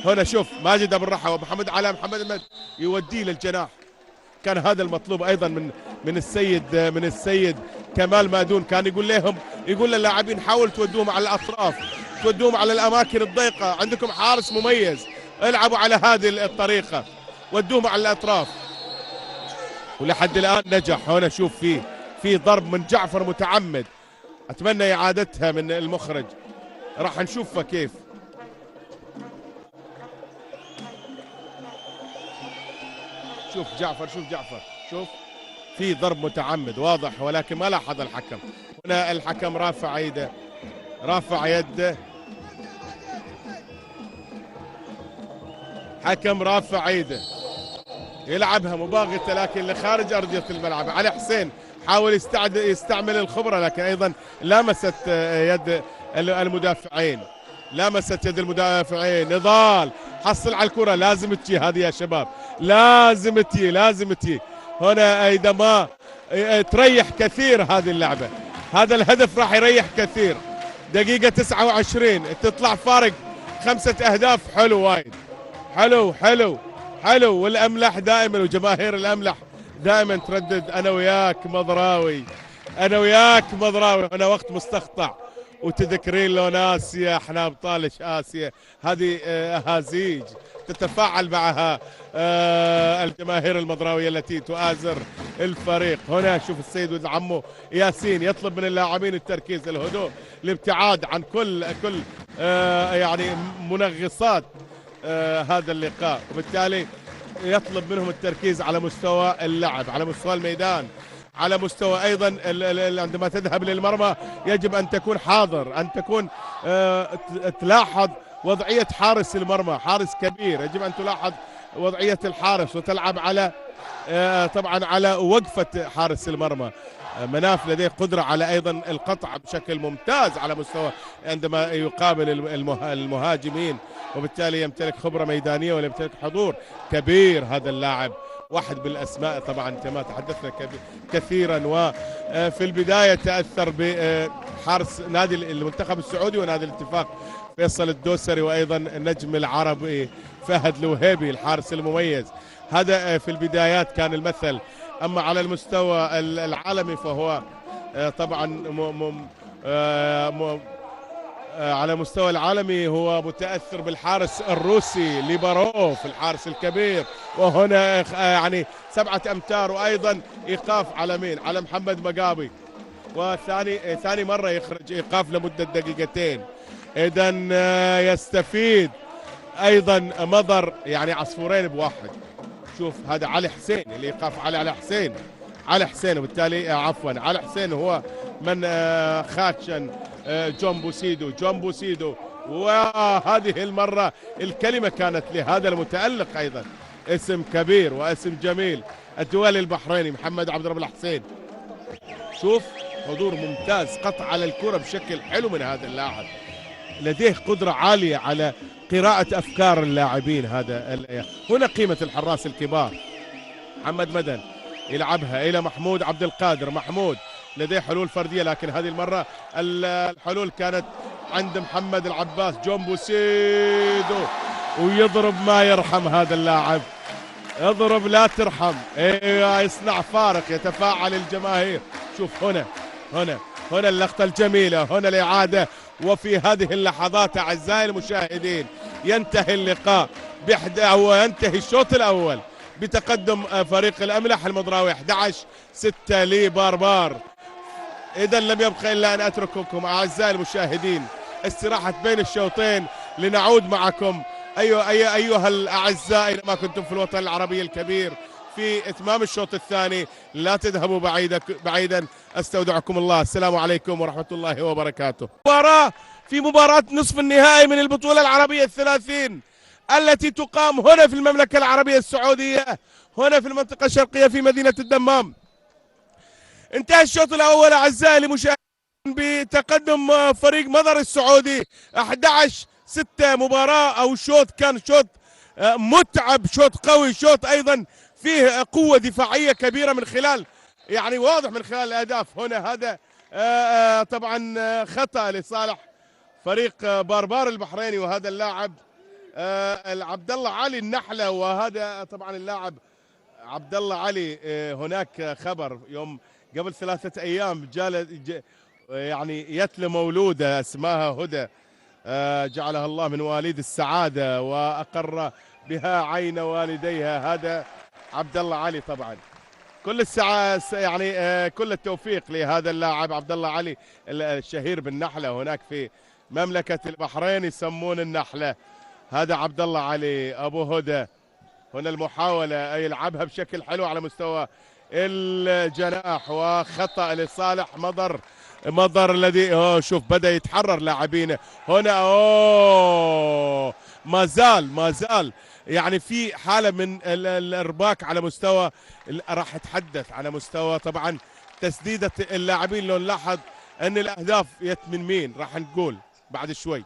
هنا، شوف ماجد أبو الرحى ومحمد علاء محمد المد يوديه للجناح. كان هذا المطلوب أيضا من السيد كمال مادون. كان يقول للاعبين حاول تودوهم على الأطراف، تودوهم على الأماكن الضيقة، عندكم حارس مميز، العبوا على هذه الطريقة، ودوهم على الأطراف. ولحد الآن نجح. هنا شوف في ضرب من جعفر متعمد، أتمنى إعادتها من المخرج، راح نشوفها كيف. شوف جعفر شوف في ضرب متعمد واضح، ولكن ما لاحظ الحكم. هنا الحكم رافع يده، حكم رافع يده، يلعبها مباغتة لكن لخارج أرضية الملعب. علي حسين حاول يستعمل الخبرة، لكن أيضا لامست يد المدافعين، نضال حصل على الكرة، لازم تجي هذه يا شباب، لازم تجي. هنا إذا ما تريح كثير هذه اللعبة، هذا الهدف راح يريح كثير. دقيقة 29 تطلع فارق 5 أهداف. حلو وايد، حلو. والأملح دائما، وجماهير الأملح دائما تردد أنا وياك مضراوي. هنا وقت مستقطع وتذكرين لون آسيا، احنا أبطال آسيا. هذه أهازيج تتفاعل معها الجماهير المضراوية التي تؤازر الفريق. هنا شوف السيد ولد عمه ياسين يطلب من اللاعبين التركيز، الهدوء، الابتعاد عن كل يعني منغصات هذا اللقاء. وبالتالي يطلب منهم التركيز على مستوى اللعب، على مستوى الميدان، على مستوى ايضا عندما تذهب للمرمى يجب ان تكون حاضر، ان تكون تلاحظ وضعية حارس المرمى، حارس كبير يجب ان تلاحظ وضعية الحارس وتلعب على طبعا على وقفة حارس المرمى. مناف لديه قدرة على أيضا القطع بشكل ممتاز على مستوى عندما يقابل المهاجمين، وبالتالي يمتلك خبرة ميدانية ويمتلك حضور كبير. هذا اللاعب واحد بالأسماء طبعا كما تحدثنا كثيرا، وفي البداية تأثر بحارس نادي المنتخب السعودي ونادي الاتفاق فيصل الدوسري، وأيضا النجم العربي فهد الوهيبي الحارس المميز. هذا في البدايات كان المثل. أما على المستوى العالمي فهو طبعا على المستوى العالمي هو متأثر بالحارس الروسي ليباروف الحارس الكبير، وهنا يعني 7 أمتار، وأيضا إيقاف على مين؟ على محمد مقابي، وثاني مرة يخرج إيقاف لمدة 2 دقيقتين. إذا يستفيد أيضا مضر، يعني عصفورين بواحد. شوف هذا علي حسين اللي يقاف علي حسين، وبالتالي عفوا علي حسين هو من خاتشن جون بوسيدو، وهذه المرة الكلمة كانت لهذا المتألق أيضا اسم كبير واسم جميل، الدولي البحريني محمد عبد الرب الحسين. شوف حضور ممتاز، قطع على الكرة بشكل حلو من هذا اللاعب، لديه قدرة عالية على قراءة أفكار اللاعبين. هنا قيمة الحراس الكبار. محمد مدن يلعبها إلى محمود عبد القادر، محمود لديه حلول فردية، لكن هذه المرة الحلول كانت عند محمد العباس. جون بوسيدو ويضرب ما يرحم هذا اللاعب، اضرب لا ترحم، ايوه يصنع فارق، يتفاعل الجماهير. شوف هنا اللقطة الجميلة، هنا الإعادة. وفي هذه اللحظات أعزائي المشاهدين ينتهي اللقاء أو ينتهي الشوط الأول بتقدم فريق الأملح المضراوي 11-6 لباربار. إذا لم يبقى إلا أن أترككم أعزائي المشاهدين استراحة بين الشوطين لنعود معكم أيها الأعزاء إذا ما كنتم في الوطن العربي الكبير في إتمام الشوط الثاني. لا تذهبوا بعيدا، استودعكم الله. السلام عليكم ورحمة الله وبركاته. في مباراة نصف النهائي من البطولة العربية الثلاثين التي تقام هنا في المملكة العربية السعودية، هنا في المنطقة الشرقية في مدينة الدمام. انتهى الشوط الأول أعزائي المشاهدين بتقدم فريق مضر السعودي 11-6. مباراة أو شوط كان شوط متعب، شوط قوي، شوط أيضا فيه قوة دفاعية كبيرة من خلال يعني واضح من خلال الأهداف. هنا هذا طبعا خطأ لصالح فريق باربار البحريني، وهذا اللاعب عبد الله علي النحلة، وهذا طبعا اللاعب عبد الله علي هناك خبر يوم قبل 3 أيام يعني يتلى مولودة اسمها هدى جعلها الله من مواليد السعادة وأقر بها عين والديها. هذا عبد الله علي طبعا كل يعني كل التوفيق لهذا اللاعب عبد الله علي الشهير بالنحلة، هناك في مملكة البحرين يسمون النحلة. هذا عبد الله علي أبو هدى. هنا المحاولة يلعبها بشكل حلو على مستوى الجناح، وخطأ لصالح مضر الذي شوف بدأ يتحرر لاعبينه هنا. ما زال يعني في حالة من الارباك على مستوى، راح اتحدث على مستوى طبعا تسديدة اللاعبين. لو نلاحظ ان الاهداف من مين راح نقول بعد شوي.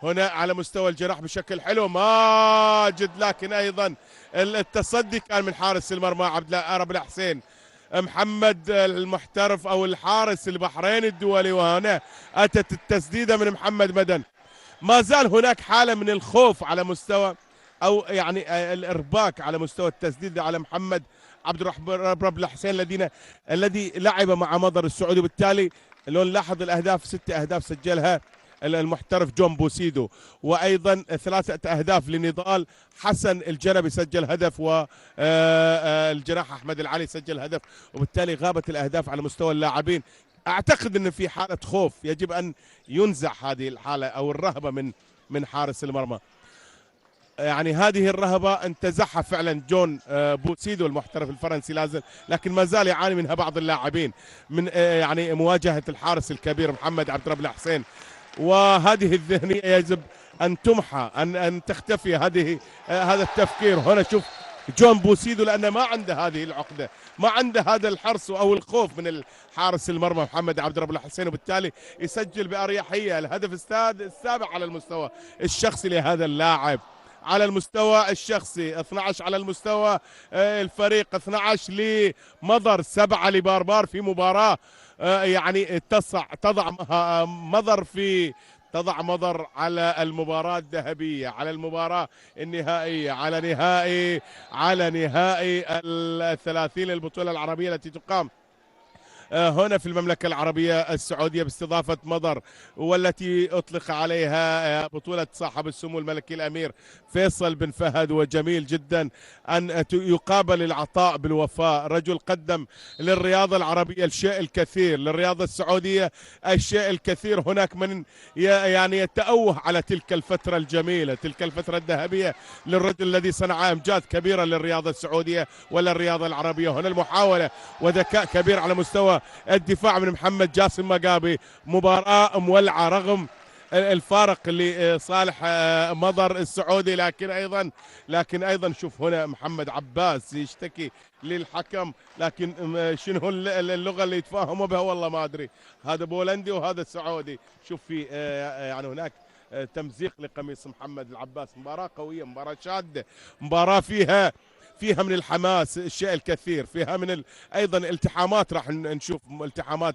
هنا على مستوى الجناح بشكل حلو ماجد، لكن ايضا التصدي كان من حارس المرمى عبد الرب الحسين محمد المحترف او الحارس البحريني الدولي، وهنا اتت التسديده من محمد مدن. ما زال هناك حاله من الخوف على مستوى او يعني الارباك على مستوى التسديد على محمد عبد الرب الحسين الذي لعب مع مضر السعودي. بالتالي لو نلاحظ الاهداف 6 أهداف سجلها المحترف جون بوسيدو، وايضا 3 أهداف لنضال حسن الجنبي سجل هدف، والجناح احمد العلي سجل هدف، وبالتالي غابت الاهداف على مستوى اللاعبين. اعتقد ان في حاله خوف يجب ان ينزع هذه الحاله او الرهبه من حارس المرمى. يعني هذه الرهبة انتزعها فعلا جون بوسيدو المحترف الفرنسي لازل، لكن ما زال يعاني منها بعض اللاعبين من يعني مواجهة الحارس الكبير محمد عبد رب الحسين. وهذه الذهنية يجب أن تمحى، أن تختفي هذا التفكير. هنا شوف جون بوسيدو لأنه ما عنده هذه العقدة، ما عنده هذا الحرص أو الخوف من الحارس المرمى محمد عبد رب الحسين، وبالتالي يسجل بأريحية الهدف السابع على المستوى الشخصي لهذا اللاعب. على المستوى الشخصي 12 على المستوى الفريق 12 لمضر 7 لباربار في مباراة يعني تضع مضر على المباراة الذهبية، على المباراة النهائية، على نهائي الثلاثين للبطولة العربية التي تقام هنا في المملكة العربية السعودية باستضافة مضر، والتي أطلق عليها بطولة صاحب السمو الملكي الأمير فيصل بن فهد. وجميل جدا أن يقابل العطاء بالوفاء، رجل قدم للرياضة العربية الشيء الكثير، للرياضة السعودية الشيء الكثير. هناك من يعني يتأوه على تلك الفترة الجميلة، تلك الفترة الذهبية للرجل الذي صنع أمجاد كبيرة للرياضة السعودية وللرياضة العربية. هنا المحاولة وذكاء كبير على مستوى الدفاع من محمد جاسم مقابي. مباراة مولعة رغم الفارق لصالح مضر السعودي، لكن ايضا شوف هنا محمد عباس يشتكي للحكم، لكن شنو اللغة اللي يتفاهموا بها والله ما ادري، هذا بولندي وهذا سعودي. شوف في يعني هناك تمزيق لقميص محمد العباس. مباراة قوية، مباراة شادة، مباراة فيها من الحماس الشيء الكثير، فيها من ايضا التحامات، راح نشوف التحامات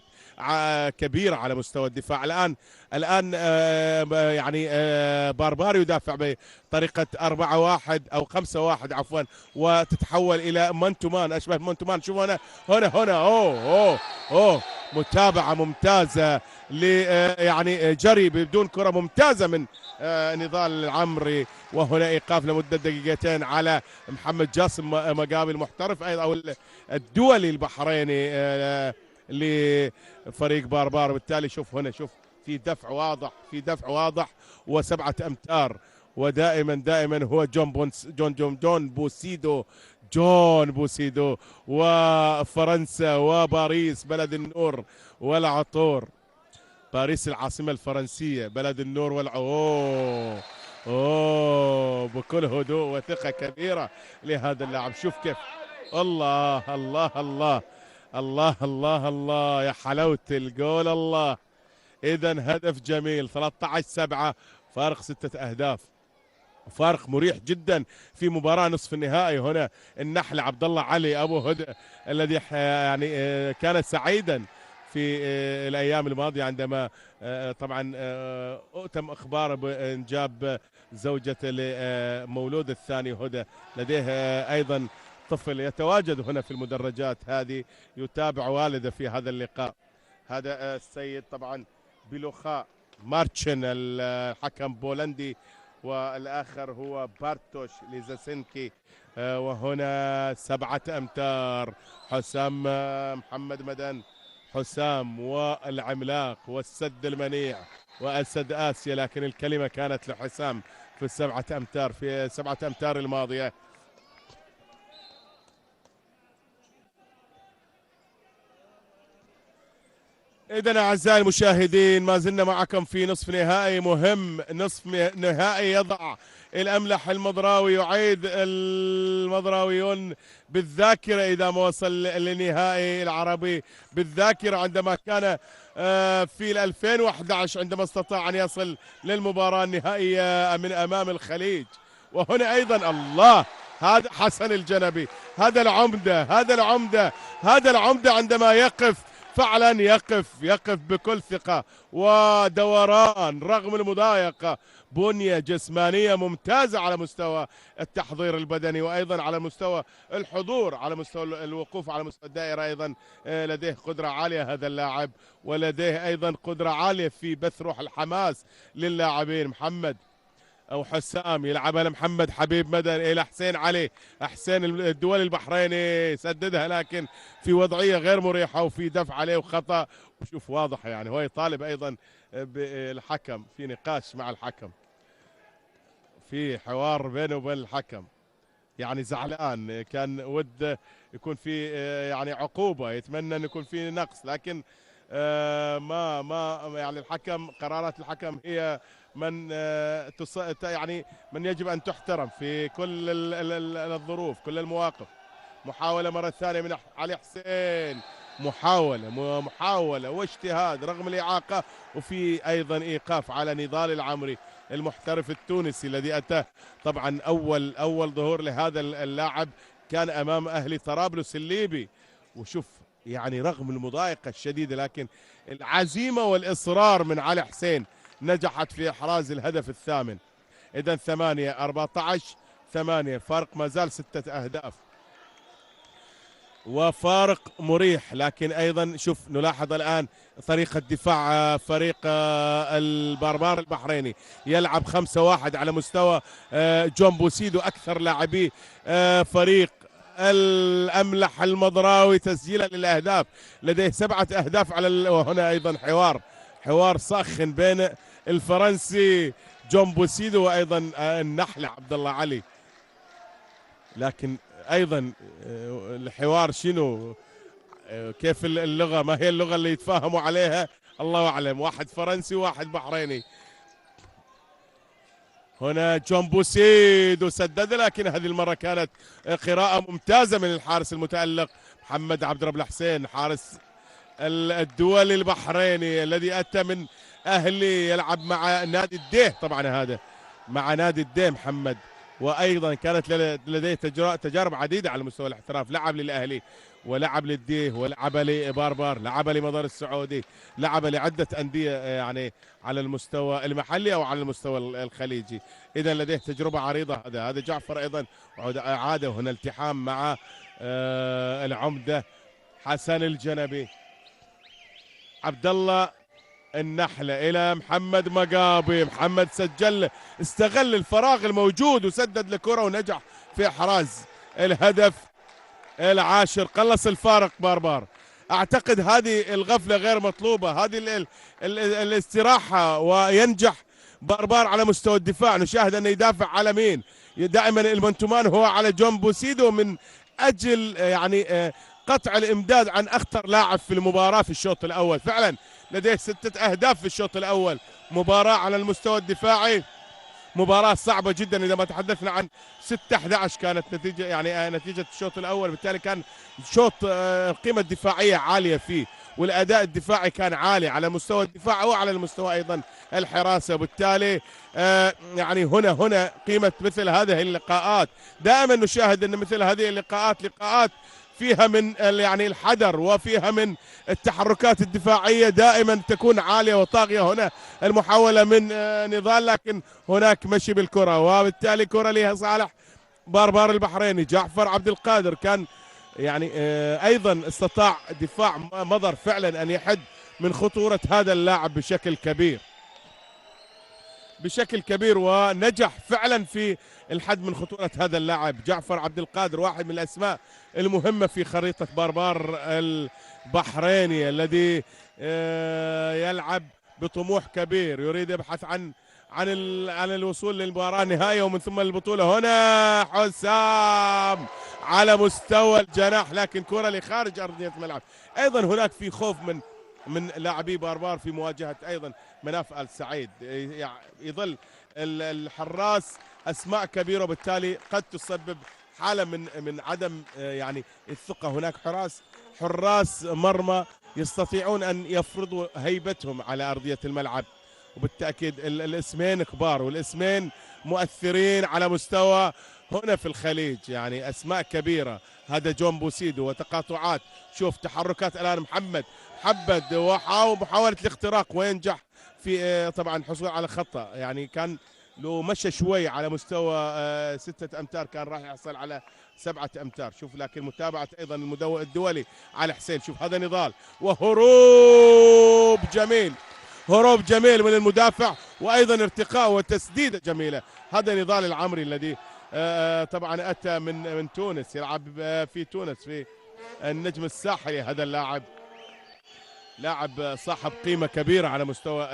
كبيرة على مستوى الدفاع. الان يعني باربار يدافع بطريقة 4-1 او 5-1 عفوا، وتتحول الى مان، اشبه مان. شوف هنا اوه متابعة ممتازة يعني جري بدون كرة ممتازة من نضال العمري. وهنا ايقاف لمدة دقيقتين على محمد جاسم مقابل المحترف ايضا او الدولي البحريني لفريق باربار. وبالتالي شوف هنا في دفع واضح و7 أمتار. ودائما هو جون بوسيدو وفرنسا وباريس بلد النور والعطور. باريس العاصمة الفرنسية، بلد النور والعطور. بكل هدوء وثقة كبيرة لهذا اللاعب. شوف كيف الله الله الله الله الله الله يا حلاوة الجول. الله إذا هدف جميل. 13-7 فارق 6 أهداف، فارق مريح جدا في مباراة نصف النهائي. هنا النحل عبد الله علي أبو هدى الذي يعني كان سعيدا في الأيام الماضية عندما طبعا أؤتم إخباره بإنجاب زوجة لمولود الثاني هدى، لديه أيضا طفل يتواجد هنا في المدرجات هذه، يتابع والده في هذا اللقاء. هذا السيد طبعا بيلوخا مارتشن الحكم بولندي، والآخر هو بارتوش ليزاسينكي. وهنا 7 أمتار حسام محمد مدن، حسام والعملاق والسد المنيع وأسد آسيا، لكن الكلمة كانت لحسام في 7 أمتار في 7 أمتار الماضية. إذا أعزائي المشاهدين ما زلنا معكم في نصف نهائي مهم، نصف نهائي يضع الأملح المضراوي، يعيد المضراويون بالذاكرة إذا ما وصل للنهائي العربي بالذاكرة، عندما كان في 2011 عندما استطاع أن يصل للمباراة النهائية من أمام الخليج. وهنا أيضا الله، هذا حسن الجنبي، هذا العمدة عندما يقف فعلا يقف بكل ثقة ودوران رغم المضايقة. بنية جسمانية ممتازة على مستوى التحضير البدني، وأيضا على مستوى الحضور، على مستوى الوقوف على مستوى الدائرة. أيضا لديه قدرة عالية هذا اللاعب، ولديه أيضا قدرة عالية في بث روح الحماس للاعبين. محمد او حسام يلعبها لمحمد حبيب مدن الى حسين علي، حسين الدولي البحريني سددها لكن في وضعيه غير مريحه وفي دفع عليه وخطا. وشوف واضحه يعني هو يطالب ايضا بالحكم، في نقاش مع الحكم. في حوار بينه وبين الحكم، يعني زعلان، كان وده يكون في يعني عقوبة، يتمنى أن يكون في نقص، لكن ما يعني الحكم، قرارات الحكم هي من يعني من يجب أن تحترم في كل الظروف، كل المواقف. محاولة مرة ثانية من علي حسين، محاولة واجتهاد رغم الإعاقة، وفي أيضا إيقاف على نضال العمري المحترف التونسي الذي أتى طبعا أول ظهور لهذا اللاعب كان أمام أهلي طرابلس الليبي. وشوف يعني رغم المضايقة الشديدة لكن العزيمة والإصرار من علي حسين نجحت في إحراز الهدف الثامن. إذا 8-14 فرق ما زال 6 أهداف وفارق مريح. لكن ايضا شوف نلاحظ الان طريقة دفاع فريق البربار البحريني، يلعب 5-1 على مستوى جون بوسيدو اكثر لاعبي فريق الاملح المضراوي تسجيلا للاهداف، لديه 7 اهداف على وهنا ايضا حوار ساخن بين الفرنسي جون بوسيدو وايضا النحلة عبد الله علي. لكن ايضا الحوار شنو، كيف اللغة، ما هي اللغة اللي يتفاهموا عليها الله اعلم، واحد فرنسي وواحد بحريني. هنا جون بوسيدو سدد، لكن هذه المرة كانت قراءة ممتازة من الحارس المتألق محمد عبد رب الحسين، حارس الدولي البحريني الذي اتى من اهلي، يلعب مع نادي الديه، طبعا هذا مع نادي الديه محمد، وايضا كانت لديه تجارب عديده على مستوى الاحتراف، لعب للاهلي ولعب للديه ولعب لباربار، لعب لمدار السعودي، لعب لعده انديه يعني على المستوى المحلي او على المستوى الخليجي، اذا لديه تجربه عريضه. هذا جعفر ايضا عاد هنا التحام مع العمده حسن الجنبي. عبد الله النحلة إلى محمد مقابي، محمد سجل، استغل الفراغ الموجود وسدد الكرة ونجح في إحراز الهدف العاشر، قلص الفارق باربار. أعتقد هذه الغفلة غير مطلوبة، هذه الاستراحة، وينجح باربار على مستوى الدفاع. نشاهد أنه يدافع على مين؟ دائما المنتومان هو على جون بوسيدو من أجل يعني قطع الإمداد عن أخطر لاعب في المباراة في الشوط الأول. فعلا لديه 6 أهداف في الشوط الأول. مباراة على المستوى الدفاعي مباراة صعبة جدا، إذا ما تحدثنا عن 6-11 كانت نتيجة، يعني نتيجة الشوط الأول، بالتالي كان شوط القيمة الدفاعية عالية فيه، والأداء الدفاعي كان عالي على مستوى الدفاع وعلى المستوى أيضا الحراسة، وبالتالي يعني هنا قيمة مثل هذه اللقاءات. دائما نشاهد أن مثل هذه اللقاءات فيها من يعني الحذر وفيها من التحركات الدفاعية دائما تكون عالية وطاغية. هنا المحاولة من نضال، لكن هناك مشي بالكرة، وبالتالي كرة لها صالح باربار البحريني. جعفر عبد القادر كان يعني ايضا استطاع دفاع مضر فعلا ان يحد من خطورة هذا اللاعب بشكل كبير، ونجح فعلا في الحد من خطورة هذا اللاعب. جعفر عبد القادر واحد من الأسماء المهمة في خريطة باربار البحريني، الذي يلعب بطموح كبير، يريد يبحث عن الوصول للمباراة النهائية ومن ثم البطولة. هنا حسام على مستوى الجناح، لكن كرة لخارج أرضية الملعب. أيضا هناك في خوف من لاعبي باربار في مواجهة أيضا مناف آل سعيد، يظل الحراس أسماء كبيرة، وبالتالي قد تسبب حالة من عدم يعني الثقة. هناك حراس مرمى يستطيعون أن يفرضوا هيبتهم على أرضية الملعب، وبالتأكيد الاسمين كبار والاسمين مؤثرين على مستوى هنا في الخليج، يعني أسماء كبيرة. هذا جون بوسيدو وتقاطعات، شوف تحركات الآن محمد ومحاولة الاختراق وينجح في طبعا الحصول على خطأ، يعني كان لو مشى شوي على مستوى 6 أمتار كان راح يحصل على 7 أمتار. شوف لكن متابعة أيضا الدولي على حسين، شوف هذا نضال وهروب جميل من المدافع، وأيضا ارتقاء وتسديدة جميلة. هذا نضال العمري الذي طبعا أتى من تونس، يلعب في تونس في النجم الساحلي. هذا اللاعب لاعب صاحب قيمة كبيرة على مستوى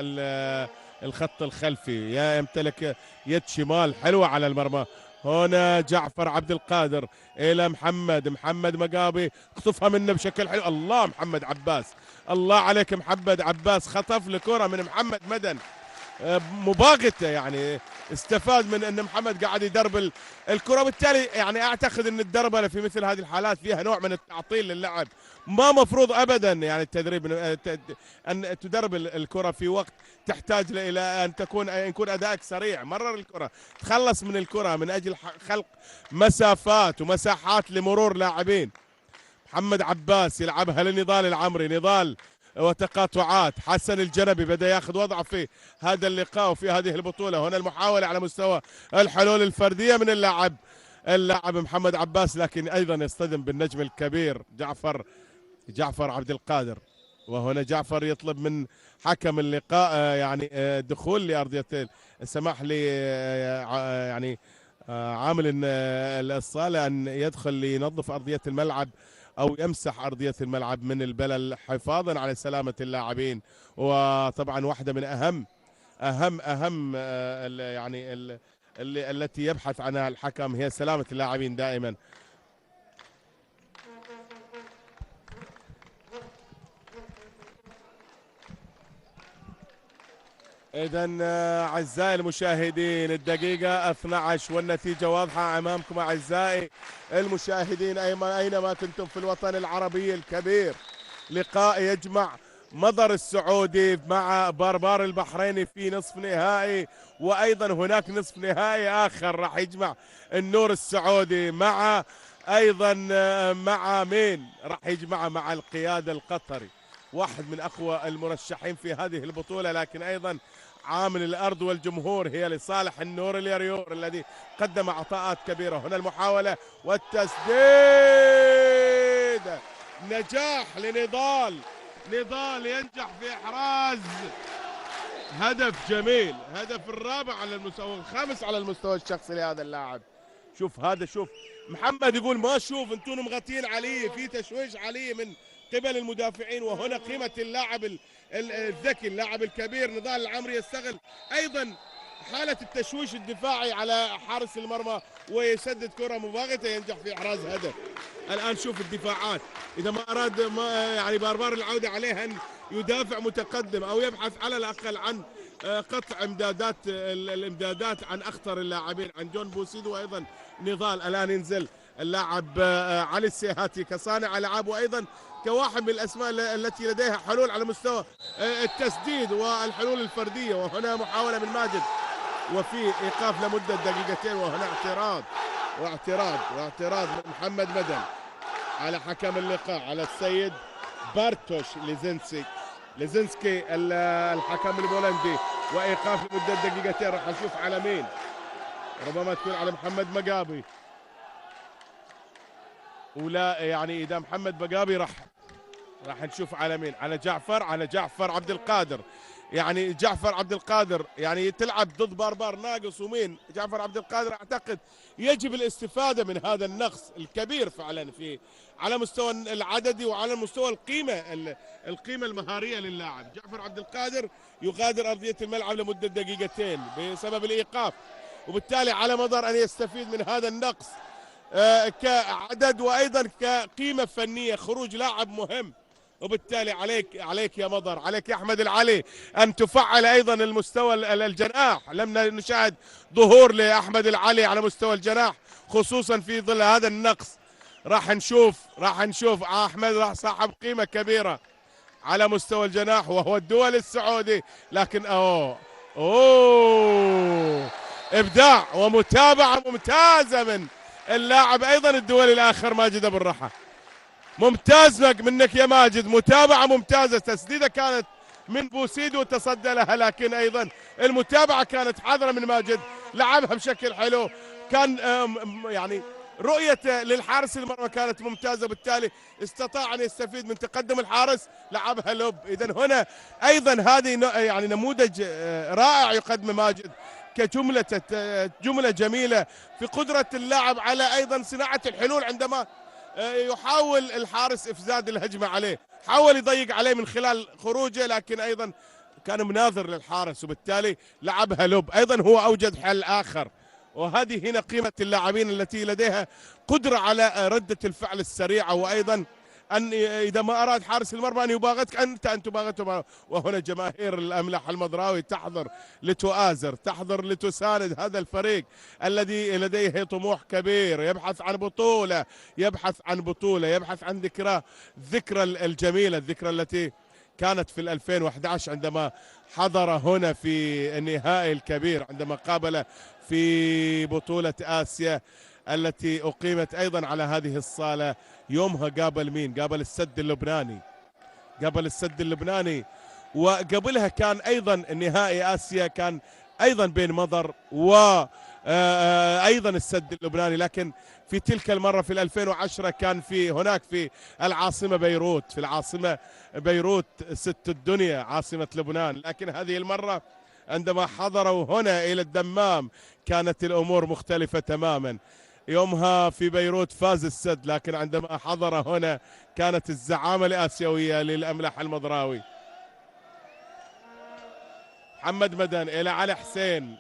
الخط الخلفي، يمتلك يد شمال حلوة على المرمى. هنا جعفر عبد القادر الى محمد مقابي، اخطفها منه بشكل حلو. الله محمد عباس، الله عليك محمد عباس، خطف الكرة من محمد مدن مباغته، يعني استفاد من ان محمد قاعد يدرب الكره، بالتالي يعني اعتقد ان الدربله في مثل هذه الحالات فيها نوع من التعطيل للعب. ما مفروض ابدا يعني التدريب ان تدرب الكره في وقت تحتاج الى ان يكون ادائك سريع. مرر الكره، تخلص من الكره من اجل خلق مسافات ومساحات لمرور لاعبين. محمد عباس يلعبها لنضال العمري، نضال وتقاطعات. حسن الجنبي بدأ ياخذ وضعه في هذا اللقاء وفي هذه البطولة. هنا المحاولة على مستوى الحلول الفردية من اللاعب محمد عباس، لكن أيضا يصطدم بالنجم الكبير جعفر عبد القادر. وهنا جعفر يطلب من حكم اللقاء يعني دخول لأرضية السماح لي يعني عامل الصالة أن يدخل لينظف أرضية الملعب أو يمسح أرضية الملعب من البلل حفاظا على سلامة اللاعبين. وطبعا واحدة من أهم يعني التي يبحث عنها الحكم هي سلامة اللاعبين دائما. إذا أعزائي المشاهدين الدقيقة 12 والنتيجة واضحة أمامكم أعزائي المشاهدين أينما كنتم في الوطن العربي الكبير. لقاء يجمع مضر السعودي مع باربار البحريني في نصف نهائي، وأيضا هناك نصف نهائي آخر راح يجمع النور السعودي مع أيضا مع مين راح يجمع مع القيادة القطري، واحد من أقوى المرشحين في هذه البطولة. لكن أيضا عامل الأرض والجمهور هي لصالح النور اليريور الذي قدم عطاءات كبيرة. هنا المحاولة والتسديد، نجاح لنضال، نضال ينجح في إحراز هدف جميل، هدف الرابع على المستوى، الخامس على المستوى الشخصي لهذا اللاعب. شوف هذا، شوف محمد يقول ما شوف انتم مغطين علي، في تشويش علي من قبل المدافعين. وهنا قيمة اللاعب الذكي، اللاعب الكبير نضال العمري يستغل أيضا حالة التشويش الدفاعي على حارس المرمى ويسدد كرة مباغتة، ينجح في إحراز هدف. الآن شوف الدفاعات، إذا ما أراد يعني باربار العودة عليه أن يدافع متقدم أو يبحث على الأقل عن قطع الامدادات عن أخطر اللاعبين، عن جون بوسيدو وأيضا نضال. الآن ينزل اللاعب علي السيهاتي كصانع ألعاب وأيضا كواحد من الأسماء التي لديها حلول على مستوى التسديد والحلول الفردية. وهنا محاولة من ماجد وفي إيقاف لمدة دقيقتين. وهنا واعتراض من محمد مدن على حكم اللقاء، على السيد بارتوش ليزنسكي الحكم البولندي، وإيقاف لمدة دقيقتين. راح نشوف على مين، ربما تكون على محمد مقابي، ولا يعني إذا محمد مقابي راح نشوف على مين، على جعفر عبد القادر. يعني جعفر عبد القادر يعني تلعب ضد باربار ناقص، ومين جعفر عبد القادر. اعتقد يجب الاستفاده من هذا النقص الكبير فعلا في على مستوى العددي وعلى مستوى القيمه المهاريه للاعب. جعفر عبد القادر يغادر ارضيه الملعب لمده دقيقتين بسبب الايقاف، وبالتالي على مدار ان يستفيد من هذا النقص كعدد وايضا كقيمه فنيه، خروج لاعب مهم. وبالتالي عليك يا مضر، عليك يا احمد العلي ان تفعل ايضا المستوى الجناح. لم نشاهد ظهور لاحمد العلي على مستوى الجناح خصوصا في ظل هذا النقص. راح نشوف احمد راح صاحب قيمه كبيره على مستوى الجناح وهو الدول السعودي. لكن ابداع ومتابعه ممتازه من اللاعب ايضا الدولي الاخر ماجد ابو الرحى. ممتاز منك يا ماجد، متابعة ممتازة. تسديدة كانت من بوسيدو وتصدى لها، لكن أيضا المتابعة كانت حاضرة من ماجد، لعبها بشكل حلو. كان يعني رؤيته للحارس المرمى كانت ممتازة، بالتالي استطاع أن يستفيد من تقدم الحارس، لعبها لوب. إذا هنا أيضا هذه يعني نموذج رائع يقدم ماجد جملة جميلة في قدرة اللاعب على أيضا صناعة الحلول عندما يحاول الحارس إفساد الهجمة عليه، حاول يضيق عليه من خلال خروجه، لكن أيضا وكان مناظر للحارس، وبالتالي لعبها لوب. أيضا هو أوجد حل آخر، وهذه هنا قيمة اللاعبين التي لديها قدرة على ردة الفعل السريعة، وأيضا أن إذا ما أراد حارس المرمى أن يباغتك أن تباغته. وهنا جماهير الأملاح المضراوي تحضر لتؤازر، تحضر لتساند هذا الفريق الذي لديه طموح كبير، يبحث عن بطولة، يبحث عن بطولة، يبحث عن ذكرى الجميلة، الذكرى التي كانت في 2011 عندما حضر هنا في النهائي الكبير، عندما قابل في بطولة آسيا التي أقيمت أيضا على هذه الصالة. يومها قابل مين؟ قابل السد اللبناني، قابل السد اللبناني. وقبلها كان أيضا نهائي آسيا كان أيضا بين مضر وأيضا السد اللبناني، لكن في تلك المرة في 2010 كان في هناك في العاصمة بيروت، في العاصمة بيروت ست الدنيا عاصمة لبنان. لكن هذه المرة عندما حضروا هنا إلى الدمام كانت الأمور مختلفة تماما. يومها في بيروت فاز السد، لكن عندما حضر هنا كانت الزعامة الآسيوية للأملاح المضراوي. محمد مدن إلى علي حسين،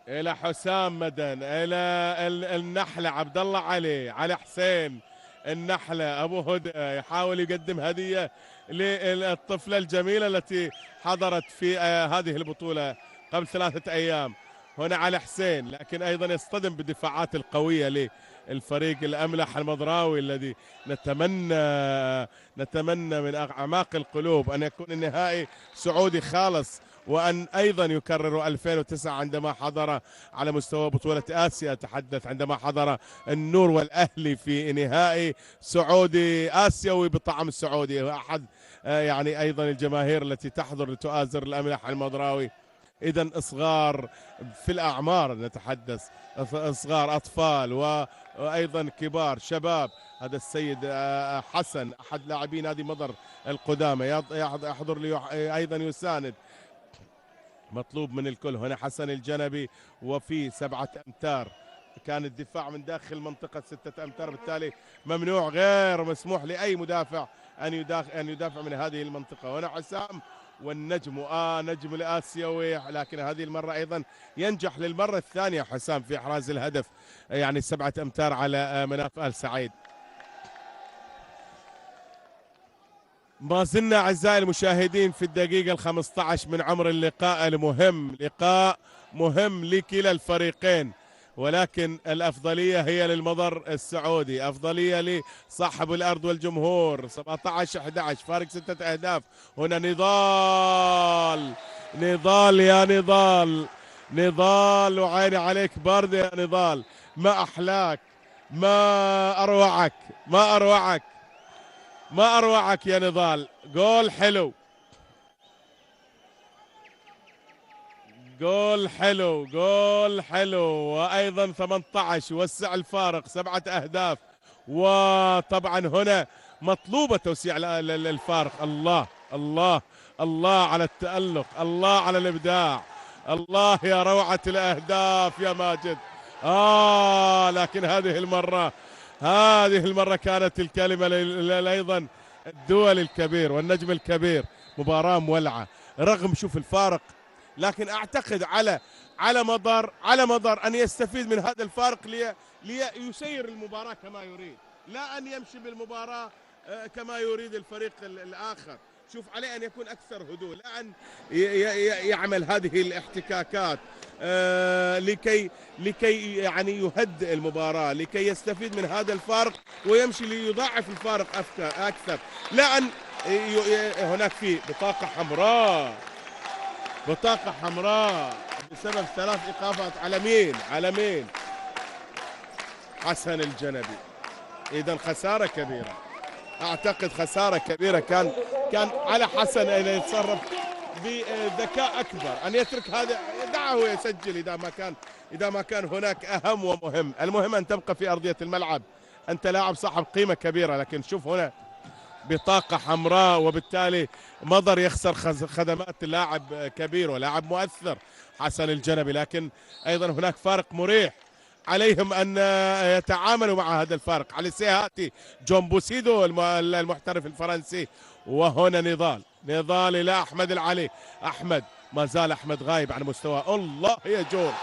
إلى حسام مدن، إلى النحلة عبد الله علي حسين النحلة أبو هدى يحاول يقدم هدية للطفلة الجميلة التي حضرت في هذه البطولة قبل 3 أيام. هنا علي حسين، لكن أيضا يصطدم بالدفاعات القوية للفريق الأملح المضراوي الذي نتمنى من أعماق القلوب أن يكون النهائي سعودي خالص، وأن أيضا يكرر 2009 عندما حضر على مستوى بطولة آسيا. أتحدث عندما حضر النور والأهلي في نهائي سعودي آسيوي بطعم السعودي، وأحد يعني أيضا الجماهير التي تحضر لتؤازر الأملاح المضراوي. إذا إصغار في الأعمار، نتحدث إصغار أطفال وأيضا كبار شباب. هذا السيد حسن أحد لاعبين نادي مضر القدامى يحضر لي أيضا يساند. مطلوب من الكل هنا حسن الجنبي، وفي 7 أمتار كان الدفاع من داخل منطقة 6 أمتار، بالتالي ممنوع غير مسموح لأي مدافع أن يدافع من هذه المنطقة. هنا حسام والنجم نجم الآسيوي، لكن هذه المرة أيضا ينجح للمرة الثانية حسام في إحراز الهدف، يعني 7 أمتار على مناف آل سعيد. ما زلنا أعزائي المشاهدين في الدقيقة 15 من عمر اللقاء المهم، لقاء مهم لكلا الفريقين، ولكن الأفضلية هي للمضر السعودي، أفضلية لصاحب الأرض والجمهور. 17-11 فارق 6 أهداف. هنا نضال يا نضال وعيني عليك بارد يا نضال. ما أحلاك، ما أروعك يا نضال. جول حلو، جول حلو، وأيضا 18 وسع الفارق 7 أهداف. وطبعا هنا مطلوبة توسيع الفارق. الله على التألق، الله على الإبداع، الله يا روعة الأهداف يا ماجد. لكن هذه المرة كانت الكلمة أيضا الدول الكبير والنجم الكبير. مباراة مولعة رغم شوف الفارق، لكن أعتقد على مضر أن يستفيد من هذا الفارق ليسير المباراة كما يريد، لا أن يمشي بالمباراة كما يريد الفريق الآخر. شوف عليه أن يكون أكثر هدوء، لا أن يعمل هذه الاحتكاكات لكي يعني يهدئ المباراة، لكي يستفيد من هذا الفارق ويمشي ليضاعف الفارق أكثر، لا أن هناك في بطاقة حمراء بسبب 3 إيقافات على مين؟ حسن الجنبي. إذا خسارة كبيرة، أعتقد خسارة كبيرة. كان على حسن أن يتصرف بذكاء أكبر، أن يترك هذا، دعه يسجل إذا ما كان هناك أهم ومهم. المهم أن تبقى في أرضية الملعب، أنت لاعب صاحب قيمة كبيرة. لكن شوف هنا بطاقة حمراء، وبالتالي مضر يخسر خدمات لاعب كبير ولاعب مؤثر حسن الجنبي. لكن أيضا هناك فارق مريح، عليهم أن يتعاملوا مع هذا الفارق. علي سيهاتي، جون بوسيدو المحترف الفرنسي، وهنا نضال الى احمد العلي. احمد ما زال احمد غايب عن مستواه. الله يا جون،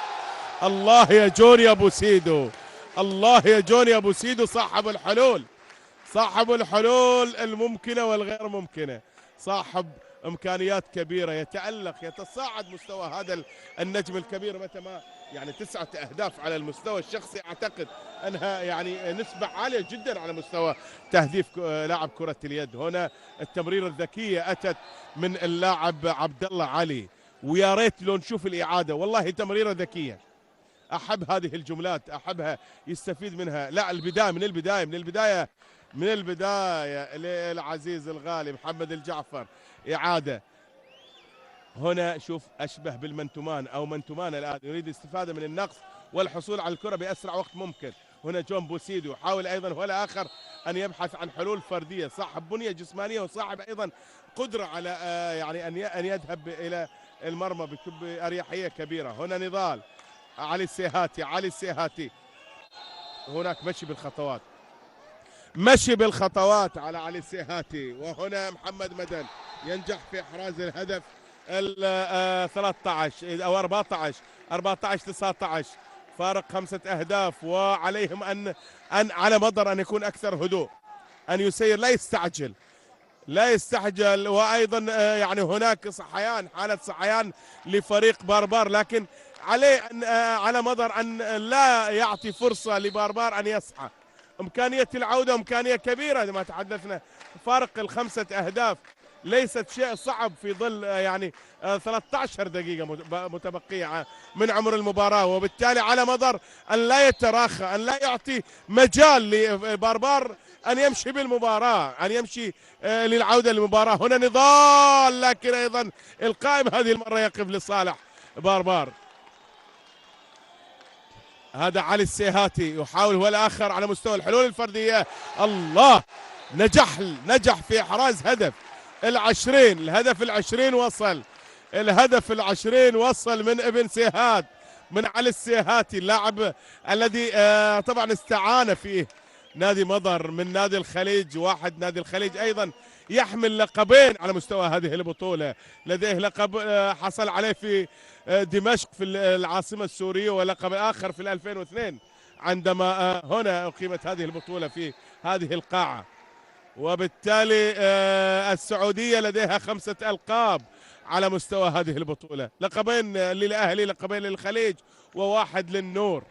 الله يا جون يا ابو سيدو، الله يا جون يا ابو سيدو، صاحب الحلول، صاحب الحلول الممكنه والغير ممكنه، صاحب امكانيات كبيره، يتالق يتصاعد مستوى هذا النجم الكبير متى ما يعني 9 أهداف على المستوى الشخصي، اعتقد انها يعني نسبه عاليه جدا على مستوى تهديف لاعب كره اليد. هنا التمريره الذكيه اتت من اللاعب عبد الله علي، ويا ريت لو نشوف الاعاده، والله تمريره ذكيه. احب هذه الجملات، احبها، يستفيد منها. لا البدايه من البدايه من البدايه من البدايه للعزيز الغالي محمد الجعفر. اعاده هنا، شوف اشبه بالمنتومان او منتومان الان، يريد الاستفاده من النقص والحصول على الكره باسرع وقت ممكن. هنا جون بوسيدو يحاول ايضا هو الاخر ان يبحث عن حلول فرديه، صاحب بنيه جسمانيه وصاحب ايضا قدره على يعني ان يذهب الى المرمى باريحيه كبيره. هنا نضال علي السيهاتي، علي السيهاتي، هناك مشي بالخطوات، مشي بالخطوات على علي السيهاتي. وهنا محمد مدن ينجح في احراز الهدف ال 13 او 14 19، فارق 5 أهداف، وعليهم ان على مضر ان يكون اكثر هدوء، ان يسير، لا يستعجل، لا يستعجل. وايضا يعني هناك صحيان، حاله صحيان لفريق باربار، لكن عليه ان على مضر ان لا يعطي فرصه لباربار ان يصحى. امكانيه العوده امكانيه كبيره ما تحدثنا، فارق ال5 أهداف ليست شيء صعب في ظل يعني 13 دقيقة متبقية من عمر المباراة، وبالتالي على مضر أن لا يتراخى، أن لا يعطي مجال لباربار أن يمشي بالمباراة، أن يمشي للعودة للمباراة. هنا نضال، لكن أيضا القائم هذه المرة يقف لصالح باربار. هذا علي السيهاتي يحاول هو الآخر على مستوى الحلول الفردية. الله، نجح في إحراز هدف ال20، الهدف ال20 وصل، الهدف ال20 وصل من ابن سيهات، من علي السيهاتي، اللاعب الذي طبعا استعان فيه نادي مضر من نادي الخليج. واحد نادي الخليج ايضا يحمل لقبين على مستوى هذه البطولة، لديه لقب حصل عليه في دمشق في العاصمة السورية، ولقب آخر في 2002 عندما هنا أقيمت هذه البطولة في هذه القاعة. وبالتالي السعودية لديها 5 ألقاب على مستوى هذه البطولة، لقبين للأهلي، لقبين للخليج، وواحد للنور.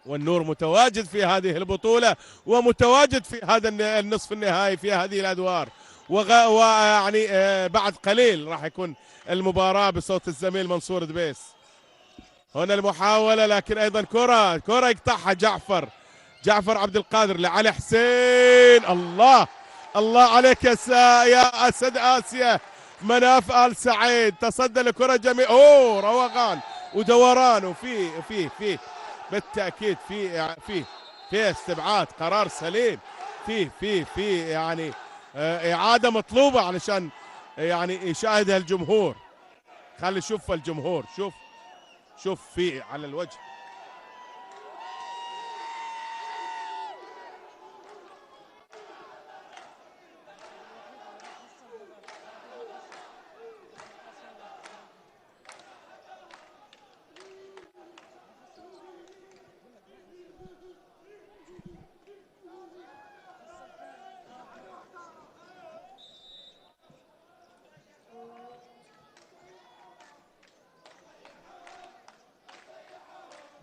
والنور متواجد في هذه البطولة ومتواجد في هذا النصف النهائي في هذه الأدوار، ويعني بعد قليل راح يكون المباراة بصوت الزميل منصور دبيس. هنا المحاولة، لكن أيضا كرة يقطعها جعفر عبد القادر لعلي حسين. الله عليك يا أسد آسيا مناف آل سعيد، تصدى لكرة جميل، روغان ودوران، وفي بالتأكيد في استبعاد، قرار سليم، في يعني إعادة مطلوبة علشان يعني يشاهدها الجمهور. خلي شوف الجمهور، شوف في على الوجه.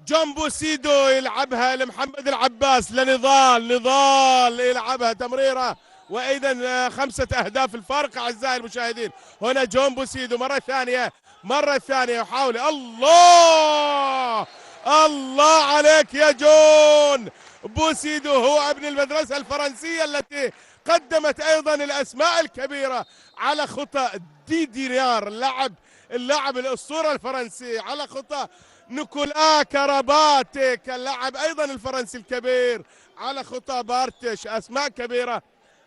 جون بوسيدو يلعبها لمحمد العباس، نضال يلعبها تمريره، وايضا 5 أهداف الفارق اعزائي المشاهدين. هنا جون بوسيدو مرة ثانية يحاول. الله عليك يا جون بوسيدو، هو ابن المدرسة الفرنسية التي قدمت ايضا الاسماء الكبيرة على خطى دينيار، اللاعب الاسطورة الفرنسي، على خطى نيكولا كراباتيك اللاعب ايضا الفرنسي الكبير، على خطى بارتش. اسماء كبيره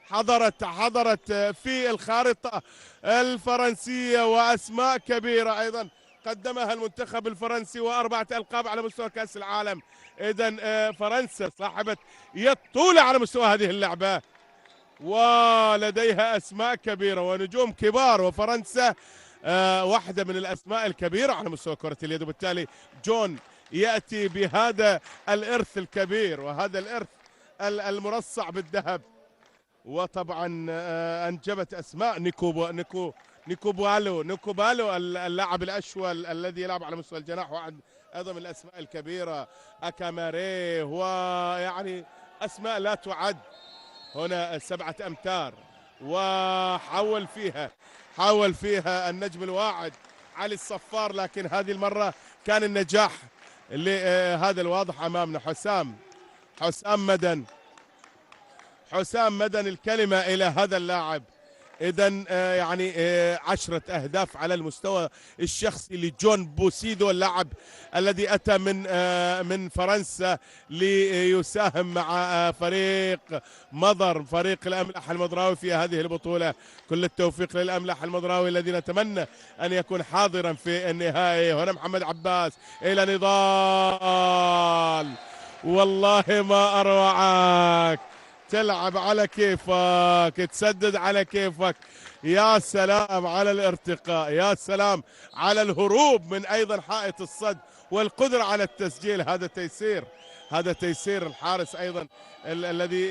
حضرت في الخارطه الفرنسيه، واسماء كبيره ايضا قدمها المنتخب الفرنسي، و4 ألقاب على مستوى كاس العالم. اذا فرنسا صاحبه يد طولة على مستوى هذه اللعبه، ولديها أسماء كبيرة ونجوم كبار، وفرنسا واحدة من الأسماء الكبيرة على مستوى كرة اليد، وبالتالي جون يأتي بهذا الإرث الكبير وهذا الإرث المرصع بالذهب. وطبعا أنجبت أسماء نيكوبالو اللاعب الأشول الذي يلعب على مستوى الجناح، واحد أيضا من الأسماء الكبيرة. أكاماري، ويعني أسماء لا تعد. هنا 7 أمتار، وحاول فيها النجم الواعد علي الصفار، لكن هذه المرة كان النجاح هذا الواضح أمامنا. حسام مدن الكلمة إلى هذا اللاعب. إذن يعني 10 أهداف على المستوى الشخصي لجون بوسيدو، اللاعب الذي أتى من فرنسا ليساهم مع فريق مضر، فريق الأملح المضراوي في هذه البطولة. كل التوفيق للأملح المضراوي الذي نتمنى أن يكون حاضرا في النهائي. هنا محمد عباس إلى نضال، والله ما أروعك، تلعب على كيفك، تسدد على كيفك. يا سلام على الارتقاء، يا سلام على الهروب من أيضا حائط الصد والقدرة على التسجيل. هذا تيسير الحارس أيضا الذي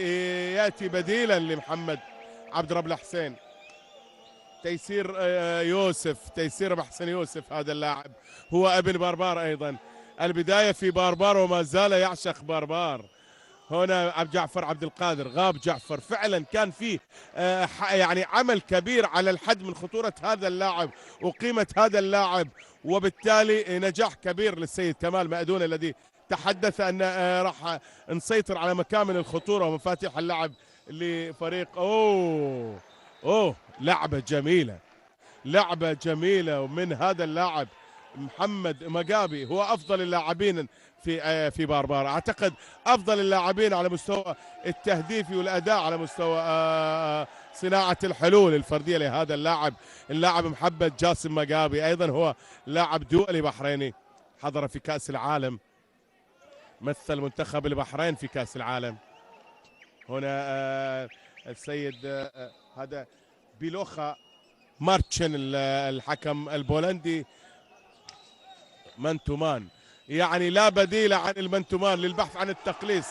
يأتي بديلا لمحمد عبد رب الحسين. تيسير محسن يوسف، هذا اللاعب هو ابن باربار أيضا، البداية في باربار وما زال يعشق باربار. هنا عبد جعفر عبد القادر، غاب جعفر، فعلا كان فيه يعني عمل كبير على الحد من خطورة هذا اللاعب وقيمة هذا اللاعب، وبالتالي نجاح كبير للسيد كمال مأدون الذي تحدث أن راح نسيطر على مكامن الخطورة ومفاتيح اللعب لفريق. لعبة جميلة من هذا اللاعب محمد مقابي، هو أفضل اللاعبين في باربار، أعتقد أفضل اللاعبين على مستوى التهديفي والأداء، على مستوى صناعة الحلول الفردية لهذا اللاعب محمد جاسم مقابي. أيضا هو لاعب دولي بحريني، حضر في كأس العالم، مثل منتخب البحرين في كأس العالم. هنا السيد هذا بيلوخا مارتشن الحكم البولندي. منتومان، يعني لا بديل عن المنتومان للبحث عن التقليص،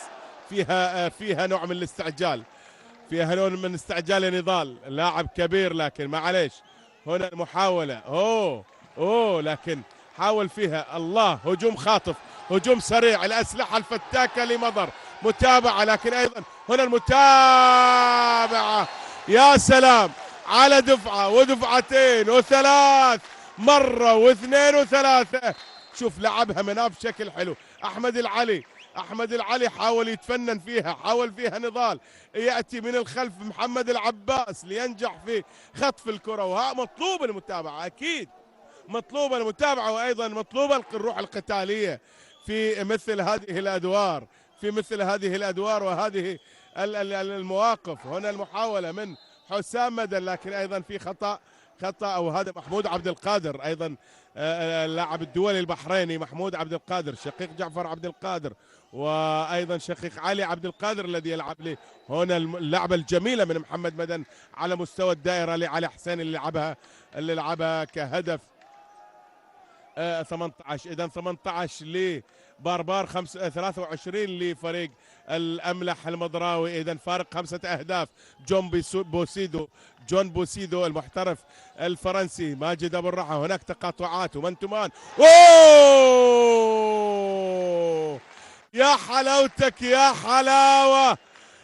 فيها نوع من الاستعجال، نضال، لاعب كبير لكن معليش. هنا المحاولة، لكن حاول فيها الله، هجوم خاطف، هجوم سريع، الأسلحة الفتاكة لمضر، متابعة، لكن أيضا هنا المتابعة. يا سلام على دفعة ودفعتين وثلاث، مرة واثنين وثلاثة. شوف لعبها مناف بشكل حلو. أحمد العلي حاول يتفنن فيها، حاول فيها نضال، يأتي من الخلف محمد العباس لينجح في خطف الكرة. وها مطلوب المتابعة، أكيد مطلوبة المتابعة، وأيضا مطلوبة الروح القتالية في مثل هذه الأدوار وهذه المواقف. هنا المحاولة من حسام مدن، لكن أيضا في خطأ، أو هذا محمود عبد القادر، أيضا اللاعب الدولي البحريني محمود عبد القادر، شقيق جعفر عبد القادر، وأيضا شقيق علي عبد القادر الذي يلعب له. هنا اللعبة الجميلة من محمد مدن على مستوى الدائرة لعلي حسين اللي لعبها كهدف. 18، إذا 18 لباربار، 23 لفريق الأملح المضراوي. إذا فارق 5 أهداف. جون بوسيدو المحترف الفرنسي. ماجد أبو الرحى، هناك تقاطعات ومنتومان. يا حلاوتك، يا حلاوة،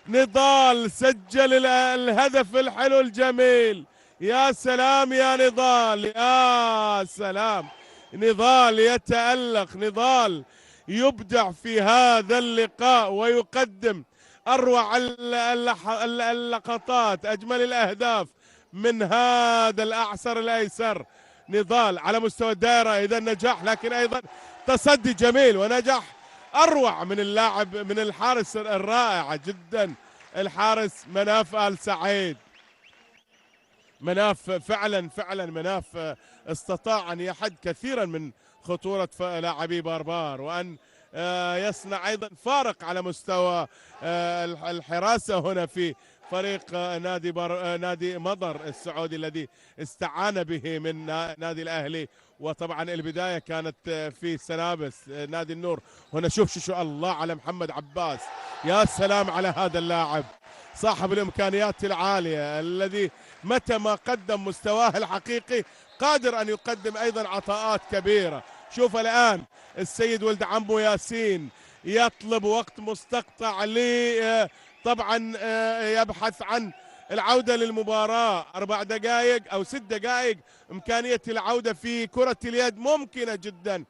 نضال سجل الهدف الحلو الجميل. يا سلام يا نضال، يا سلام، نضال يتألق، نضال يبدع في هذا اللقاء ويقدم أروع اللقطات، أجمل الأهداف من هذا الأعصر الأيسر. نضال على مستوى الدائرة، إذا نجاح، لكن أيضا تصدي جميل ونجاح أروع من اللاعب، من الحارس الرائع جدا، الحارس مناف آل سعيد. مناف فعلا مناف استطاع أن يحد كثيرا من خطورة لاعبي باربار، وأن يصنع أيضا فارق على مستوى الحراسة هنا في فريق نادي مضر السعودي الذي استعان به من نادي الأهلي. وطبعا البداية كانت في سنابس نادي النور. هنا شوف شو الله على محمد عباس، يا سلام على هذا اللاعب صاحب الإمكانيات العالية الذي متى ما قدم مستواه الحقيقي قادر أن يقدم أيضا عطاءات كبيرة. شوف الآن السيد ولد عمو ياسين يطلب وقت مستقطع طبعا يبحث عن العودة للمباراة. 4 دقائق أو 6 دقائق إمكانية العودة في كرة اليد ممكنة جدا،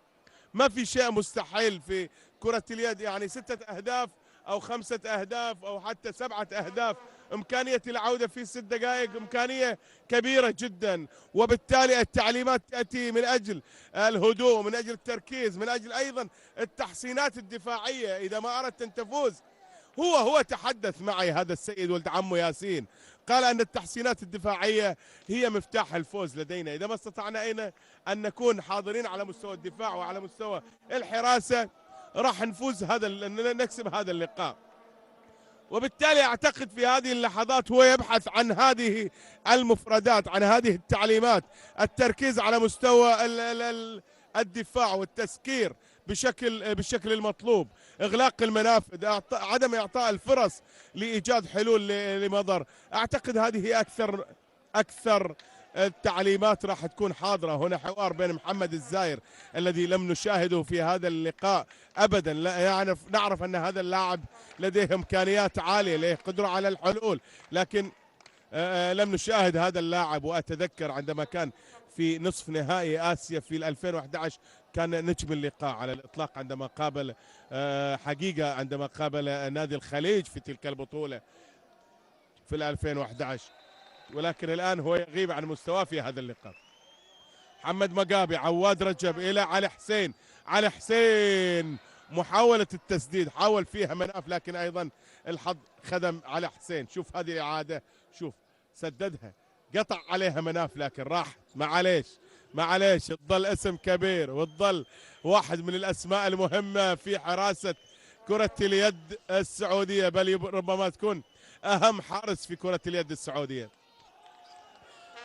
ما في شيء مستحيل في كرة اليد، يعني 6 أهداف أو 5 أهداف أو حتى 7 أهداف إمكانية العودة في 6 دقائق إمكانية كبيرة جدا. وبالتالي التعليمات تأتي من أجل الهدوء، من أجل التركيز، من أجل أيضا التحسينات الدفاعية. إذا ما أردت أن تفوز، هو تحدث معي هذا السيد ولد عمو ياسين، قال أن التحسينات الدفاعية هي مفتاح الفوز لدينا. إذا ما استطعنا أن نكون حاضرين على مستوى الدفاع وعلى مستوى الحراسة راح نفوز نكسب هذا اللقاء. وبالتالي أعتقد في هذه اللحظات هو يبحث عن هذه المفردات، عن هذه التعليمات، التركيز على مستوى الدفاع والتسكير بالشكل المطلوب، إغلاق المنافذ، عدم إعطاء الفرص لإيجاد حلول لمضر. أعتقد هذه هي أكثر التعليمات راح تكون حاضرة. هنا حوار بين محمد الزاير الذي لم نشاهده في هذا اللقاء أبدا، لا نعرف أن هذا اللاعب لديه إمكانيات عالية، لديه قدرة على الحلول، لكن لم نشاهد هذا اللاعب. وأتذكر عندما كان في نصف نهائي آسيا في 2011 كان نجم اللقاء على الإطلاق عندما قابل حقيقة عندما قابل نادي الخليج في تلك البطولة في 2011، ولكن الآن هو يغيب عن مستواه في هذا اللقاء. محمد مقابي، عواد رجب إلى علي حسين محاولة التسديد، حاول فيها مناف لكن أيضا الحظ خدم علي حسين. شوف هذه الإعادة، شوف سددها، قطع عليها مناف لكن راحت. معليش تظل اسم كبير وتظل واحد من الأسماء المهمة في حراسة كرة اليد السعودية، بل ربما تكون أهم حارس في كرة اليد السعودية.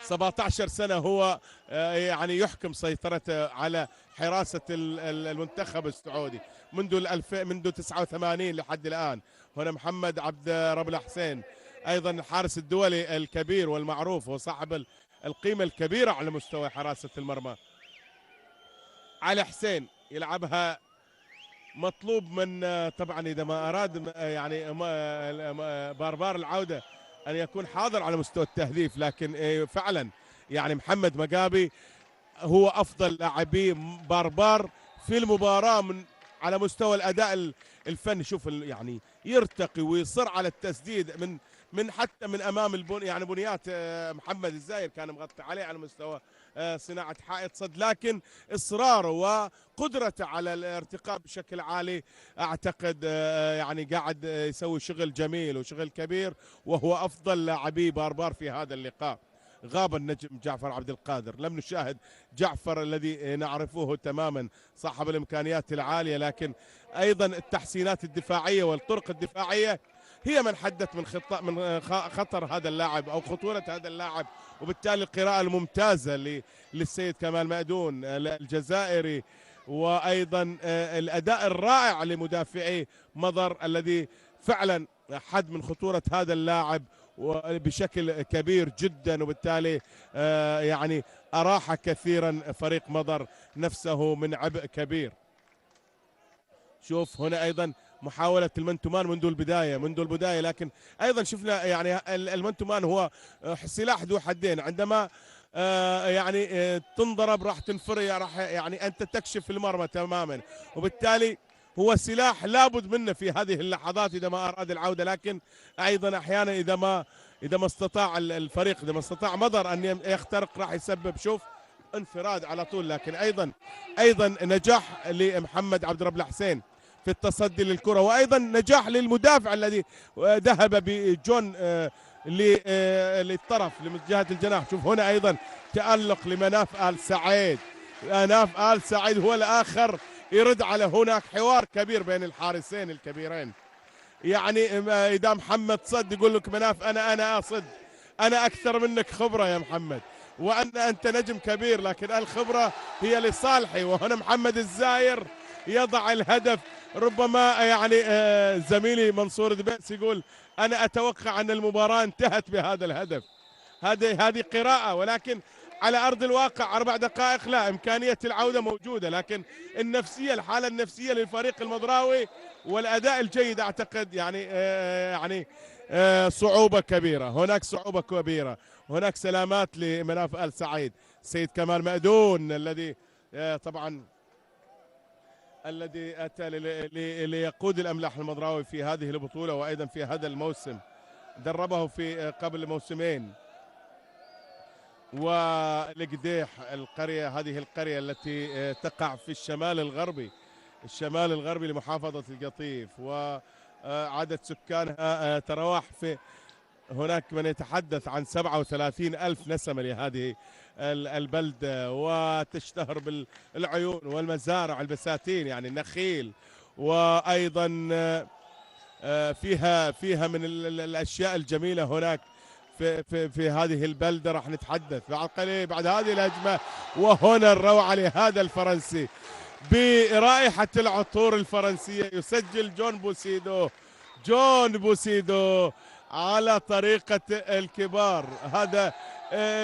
17 سنة هو يعني يحكم سيطرته على حراسة المنتخب السعودي منذ 89 لحد الآن. هنا محمد عبد رب الحسين أيضا الحارس الدولي الكبير والمعروف وصاحب القيمة الكبيرة على مستوى حراسة المرمى. علي حسين يلعبها، مطلوب من طبعا إذا ما أراد يعني باربار العودة أن يكون حاضر على مستوى التهديف، لكن فعلا يعني محمد مقابي هو أفضل لاعبي باربار في المباراة على مستوى الأداء الفني. شوف يعني يرتقي ويصر على التسديد من حتى من أمام يعني بنيات محمد الزاير كان مغطي عليه على مستوى صناعة حائط صد، لكن إصراره وقدرته على الارتقاء بشكل عالي أعتقد يعني قاعد يسوي شغل جميل وشغل كبير، وهو أفضل لاعبي باربار في هذا اللقاء. غاب النجم جعفر عبد القادر، لم نشاهد جعفر الذي نعرفه تماما صاحب الإمكانيات العالية، لكن أيضا التحسينات الدفاعية والطرق الدفاعية هي من حدت من خطر هذا اللاعب أو خطورة هذا اللاعب. وبالتالي القراءة الممتازة للسيد كمال مأدون الجزائري، وأيضا الأداء الرائع لمدافعي مضر الذي فعلا حد من خطورة هذا اللاعب بشكل كبير جدا، وبالتالي يعني أراح كثيرا فريق مضر نفسه من عبء كبير. شوف هنا أيضا محاولة المنتومان منذ البداية، لكن أيضا شفنا يعني المنتومان هو سلاح ذو حدين، عندما يعني تنضرب راح تنفري، راح يعني أنت تكشف المرمى تماما، وبالتالي هو سلاح لابد منه في هذه اللحظات إذا ما أراد العودة. لكن أيضا أحيانا إذا ما استطاع الفريق، إذا ما استطاع مضر أن يخترق راح يسبب شوف انفراد على طول. لكن أيضا نجاح لمحمد عبد رب الحسين في التصدي للكرة، وأيضا نجاح للمدافع الذي ذهب بجون للطرف لجهة الجناح. شوف هنا أيضا تألق لمناف آل سعيد، مناف آل سعيد هو الآخر يرد على هناك حوار كبير بين الحارسين الكبيرين. يعني إذا محمد صد يقول لك مناف أنا أصد، أنا أكثر منك خبرة يا محمد، أنت نجم كبير، لكن الخبرة هي لصالحي. وهنا محمد الزاير يضع الهدف. ربما يعني زميلي منصور دبيس يقول أنا أتوقع أن المباراة انتهت بهذا الهدف. هذه قراءة، ولكن على أرض الواقع 4 دقائق لا، إمكانية العودة موجودة، لكن النفسية، الحالة النفسية للفريق المضراوي والأداء الجيد أعتقد يعني صعوبة كبيرة. هناك صعوبة كبيرة. هناك سلامات لمناف آل سعيد. سيد كمال مأدون الذي طبعا الذي أتى ليقود الأملاح المضراوي في هذه البطولة وأيضا في هذا الموسم، دربه في قبل موسمين. والقديح هذه القرية التي تقع في الشمال الغربي لمحافظة القطيف، وعدد سكانها ترواح في هناك من يتحدث عن 37 ألف نسمة لهذه البلدة، وتشتهر بالعيون والمزارع البساتين يعني النخيل، وأيضا فيها من الأشياء الجميلة هناك في هذه البلدة. راح نتحدث بعد قليل بعد هذه الهجمة. وهنا الروعة لهذا الفرنسي برائحة العطور الفرنسية، يسجل جون بوسيدو على طريقة الكبار. هذا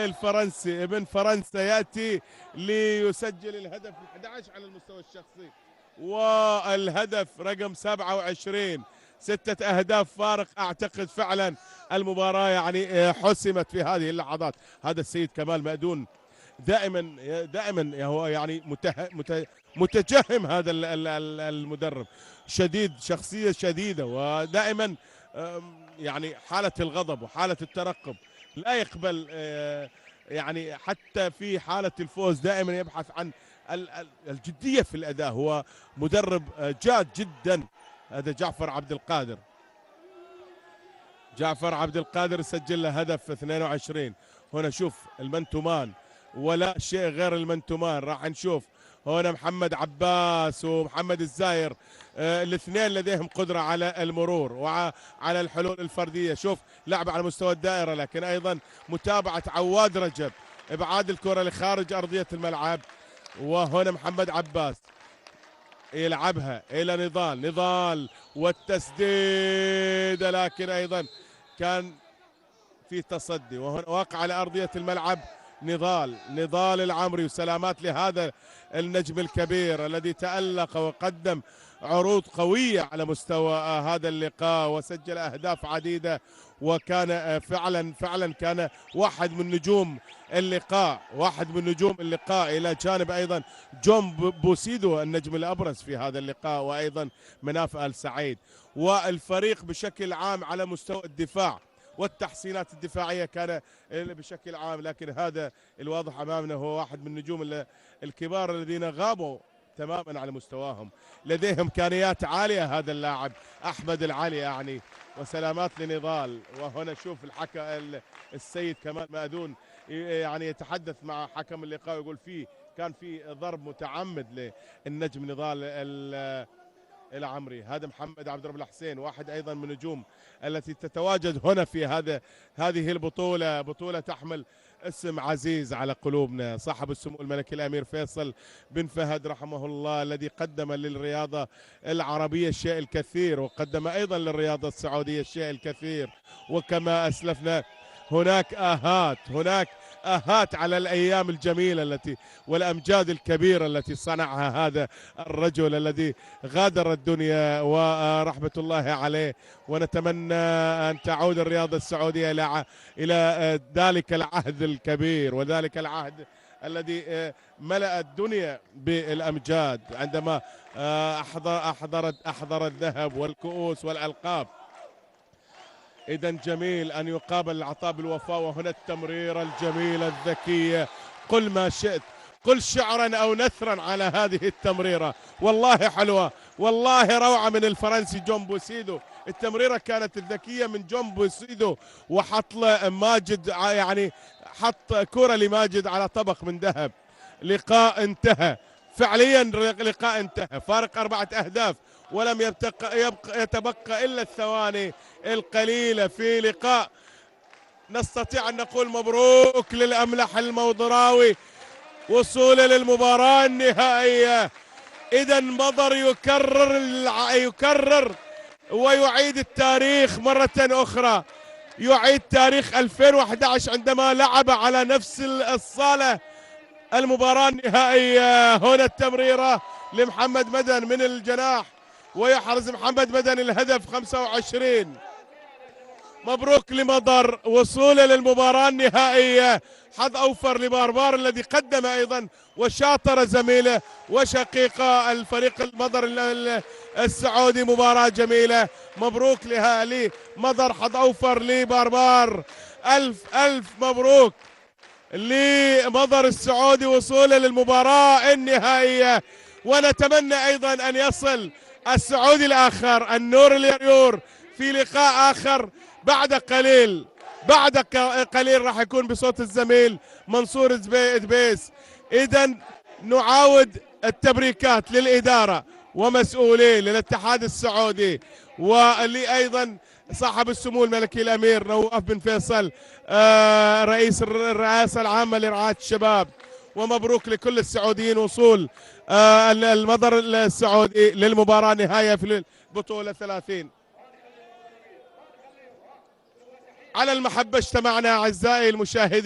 الفرنسي ابن فرنسا يأتي ليسجل الهدف ال11 على المستوى الشخصي، والهدف رقم 27. 6 أهداف فارق. أعتقد فعلا المباراة يعني حسمت في هذه اللحظات. هذا السيد كمال مأدون دائما هو يعني متجهم. هذا المدرب شديد، شخصية شديدة، ودائما يعني حالة الغضب وحالة الترقب، لا يقبل يعني حتى في حالة الفوز دائما يبحث عن الجدية في الأداء. هو مدرب جاد جدا. هذا جعفر عبد القادر سجل له هدف 22. هنا شوف المنتومان ولا شيء غير المنتومان. راح نشوف هنا محمد عباس ومحمد الزاير، الاثنين لديهم قدرة على المرور وعلى الحلول الفردية. شوف لعب على مستوى الدائرة، لكن أيضا متابعة عواد رجب، إبعاد الكرة لخارج أرضية الملعب. وهنا محمد عباس يلعبها إلى نضال والتسديد، لكن أيضا كان في تصدي. وهنا واقع على أرضية الملعب نضال العمري. وسلامات لهذا النجم الكبير الذي تألق وقدم عروض قوية على مستوى هذا اللقاء وسجل أهداف عديدة، وكان فعلا كان واحد من نجوم اللقاء إلى جانب أيضا جون بوسيدو النجم الأبرز في هذا اللقاء، وأيضا مناف آل سعيد. والفريق بشكل عام على مستوى الدفاع والتحسينات الدفاعية كان بشكل عام، لكن هذا الواضح أمامنا هو واحد من النجوم الكبار الذين غابوا تماما على مستواهم. لديه إمكانيات عالية هذا اللاعب أحمد العلي يعني. وسلامات لنضال. وهنا شوف السيد كمال مأدون يعني يتحدث مع حكم اللقاء ويقول كان في ضرب متعمد للنجم نضال العمري. هذا محمد عبد الرب الحسين، واحد ايضا من النجوم التي تتواجد هنا في هذه بطولة تحمل اسم عزيز على قلوبنا، صاحب السمو الملكي الامير فيصل بن فهد رحمه الله، الذي قدم للرياضة العربية الشيء الكثير، وقدم ايضا للرياضة السعودية الشيء الكثير. وكما اسلفنا هناك آهات على الأيام الجميلة والأمجاد الكبيرة التي صنعها هذا الرجل الذي غادر الدنيا ورحمة الله عليه. ونتمنى أن تعود الرياضة السعودية إلى ذلك العهد الكبير وذلك العهد الذي ملأ الدنيا بالأمجاد، عندما أحضر الذهب والكؤوس والألقاب. إذن جميل أن يقابل العطاء بالوفاء. وهنا التمريرة الجميلة الذكية، قل ما شئت، قل شعرا أو نثرا على هذه التمريرة، والله حلوة، والله روعة من الفرنسي جون بوسيدو. التمريرة كانت الذكية من جون بوسيدو، وحط له ماجد يعني حط كرة لماجد على طبق من ذهب. لقاء انتهى فعليا اللقاء انتهى، فارق 4 أهداف، ولم يتبقى إلا الثواني القليلة في لقاء نستطيع أن نقول مبروك للأملح الموضراوي وصوله للمباراة النهائية. إذا مضر يكرر ويعيد التاريخ مرة أخرى، يعيد تاريخ 2011 عندما لعب على نفس الصالة المباراة النهائية. هنا التمريرة لمحمد مدن من الجناح، ويحرز محمد مدن الهدف 25. مبروك لمضر وصوله للمباراة النهائية. حظ أوفر لباربار الذي قدم أيضا وشاطر زميله وشقيقه الفريق المضر السعودي مباراة جميلة. مبروك لمضر، حظ أوفر لباربار. ألف مبروك لمضر السعودي وصوله للمباراة النهائية. ونتمنى أيضا أن يصل السعودي الآخر النور اليريور في لقاء آخر بعد قليل راح يكون بصوت الزميل منصور دبيس. إذا نعاود التبريكات للإدارة ومسؤولين للاتحاد السعودي، واللي أيضا صاحب السمو الملكي الأمير نواف بن فيصل رئيس الرئاسة العامة لرعاية الشباب. ومبروك لكل السعوديين وصول المضر السعودي للمباراة النهائية في البطولة 30. على المحبة اجتمعنا أعزائي المشاهدين.